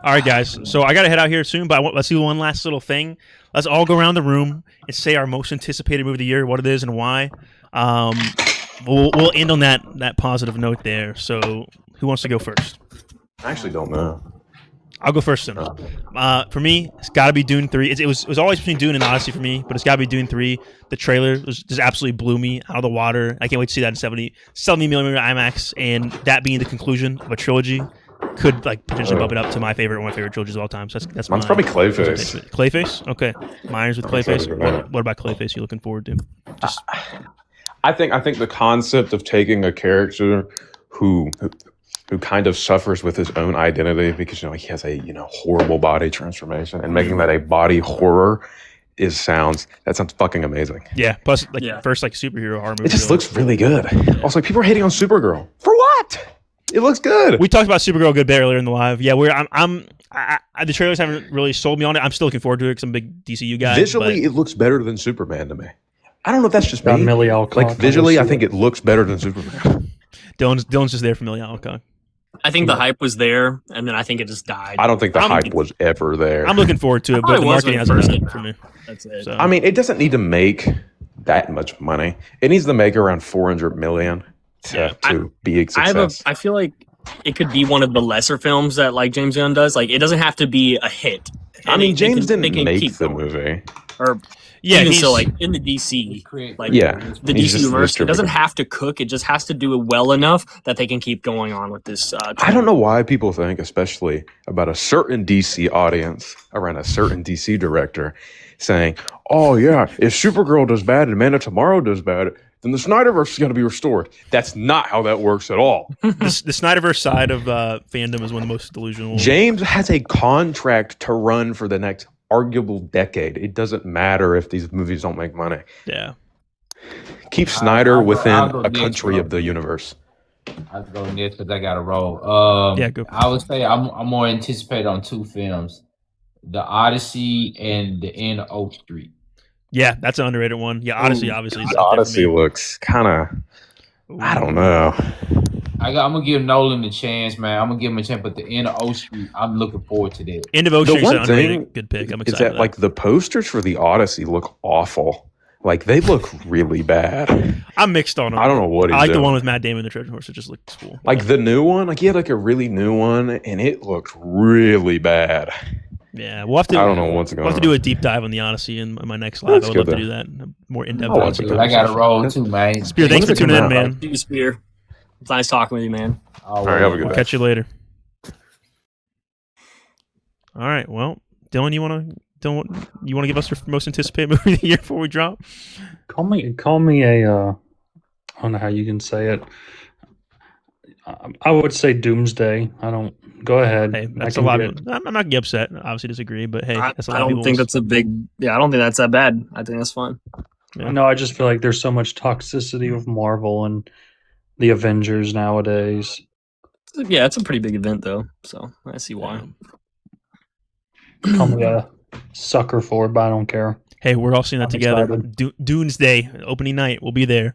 All right, guys. So I got to head out here soon, but let's do one last little thing. Let's all go around the room and say our most anticipated movie of the year, what it is, and why. We'll end on that positive note there. So who wants to go first? I actually don't know. I'll go first then. For me, it's got to be Dune 3. It was always between Dune and Odyssey for me, but it's got to be Dune 3. The trailer just absolutely blew me out of the water. I can't wait to see that in 70 millimeter IMAX, and that being the conclusion of a trilogy could like potentially bump it up to one of my favorite trilogies of all time. So that's Mine's my probably Clayface. Clayface? Okay. Myers with I'm Clayface. excited for that. What about Clayface you looking forward to? Just I think the concept of taking a character who kind of suffers with his own identity because he has a horrible body transformation and making that a body horror sounds fucking amazing. yeah. Plus Yeah. first superhero horror movie. It just really. looks really good. Also, people are hating on Supergirl. For what? It looks good. We talked about Supergirl good bit earlier in the live. Yeah, the trailers haven't really sold me on it. I'm still looking forward to it because I'm a big DCU guy. Visually, it looks better than Superman to me. I don't know if that's just Got me. Millie Alcock. Like visually, I think it looks better than Superman. Dylan's just there for Millie Alcock. I think the hype was there, and then I think it just died. I don't think the I'm- hype was ever there. I'm looking forward to it, I but thought the it was marketing when hasn't it done first it for me. That's it. So I mean, it doesn't need to make that much money. It needs to make around 400 million to be a success. I feel like it could be one of the lesser films that like James Gunn does. Like it doesn't have to be a hit. I And mean, they James can didn't make keep the going. movie. Or yeah, even he's so, like in the DC, like Yeah, the he's DC just universe, it doesn't distributor. have to cook. It just has to do it well enough that they can keep going on with this. I don't know why people think, especially about a certain DC audience, around a certain DC director, saying, "Oh yeah, if Supergirl does bad and Man of Tomorrow does bad, then the Snyderverse is going to be restored." That's not how that works at all. the Snyderverse side of fandom is one of the most delusional. James has a contract to run for the next arguable decade. It doesn't matter if these movies don't make money. Yeah. Keep Snyder I'll within go a next, country bro. of the universe. I have to go next because I got to roll. Yeah, go. I would say I'm more anticipated on two films: The Odyssey and The End of Oak Street. Yeah, that's an underrated one. Yeah, Odyssey Ooh. obviously is The up there for Odyssey me. looks kind of, I don't know. I'm gonna give Nolan a chance, man. I'm gonna give him a chance, but The End of Oak Street, I'm looking forward to that. End of Oak The Street is an one thing underrated good pick. I'm is excited. that like the posters for the Odyssey look awful. Like they look really bad. I'm mixed on them. I don't know what he's I like the doing. one with Matt Damon, the Trojan Horse. It just looks cool. Like the new one, like he had like a really new one, and it looked really bad. Yeah, we'll have to. I don't know what's We'll going have to on. do a deep dive on the Odyssey in my next live. That's I would good, love to though. do that. A more in-depth. I want Odyssey to. I got to conversation. roll too, man. Spear, thanks for When does it tuning in, come out? man. See you, Spear. It's nice talking with you, man. All right, have a good We'll day. catch you later. All right. Well, Dylan, you want to give us your most anticipated movie of the year before we drop? Call me a I don't know how you can say it. I would say Doomsday. I don't. Go ahead. Hey, I that's a can lot. get- I'm not gonna get upset. Obviously, disagree, but hey, I that's a lot. of don't think people's- that's a big. Yeah, I don't think that's that bad. I think that's fine. Yeah. No, I just feel like there's so much toxicity with Marvel and the Avengers nowadays. Yeah, it's a pretty big event though, so I see why. Call me a sucker for it, but I don't care. Hey, we're all seeing that I'm together. excited. Doomsday opening night. We'll be there.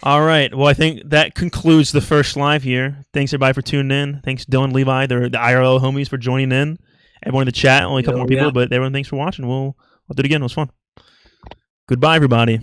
All right. Well, I think that concludes the first live here. Thanks everybody for tuning in. Thanks Dylan, Levi, the IRL homies for joining in. Everyone in the chat, only a couple more people, but everyone, thanks for watching. We'll do it again. It was fun. Goodbye, everybody.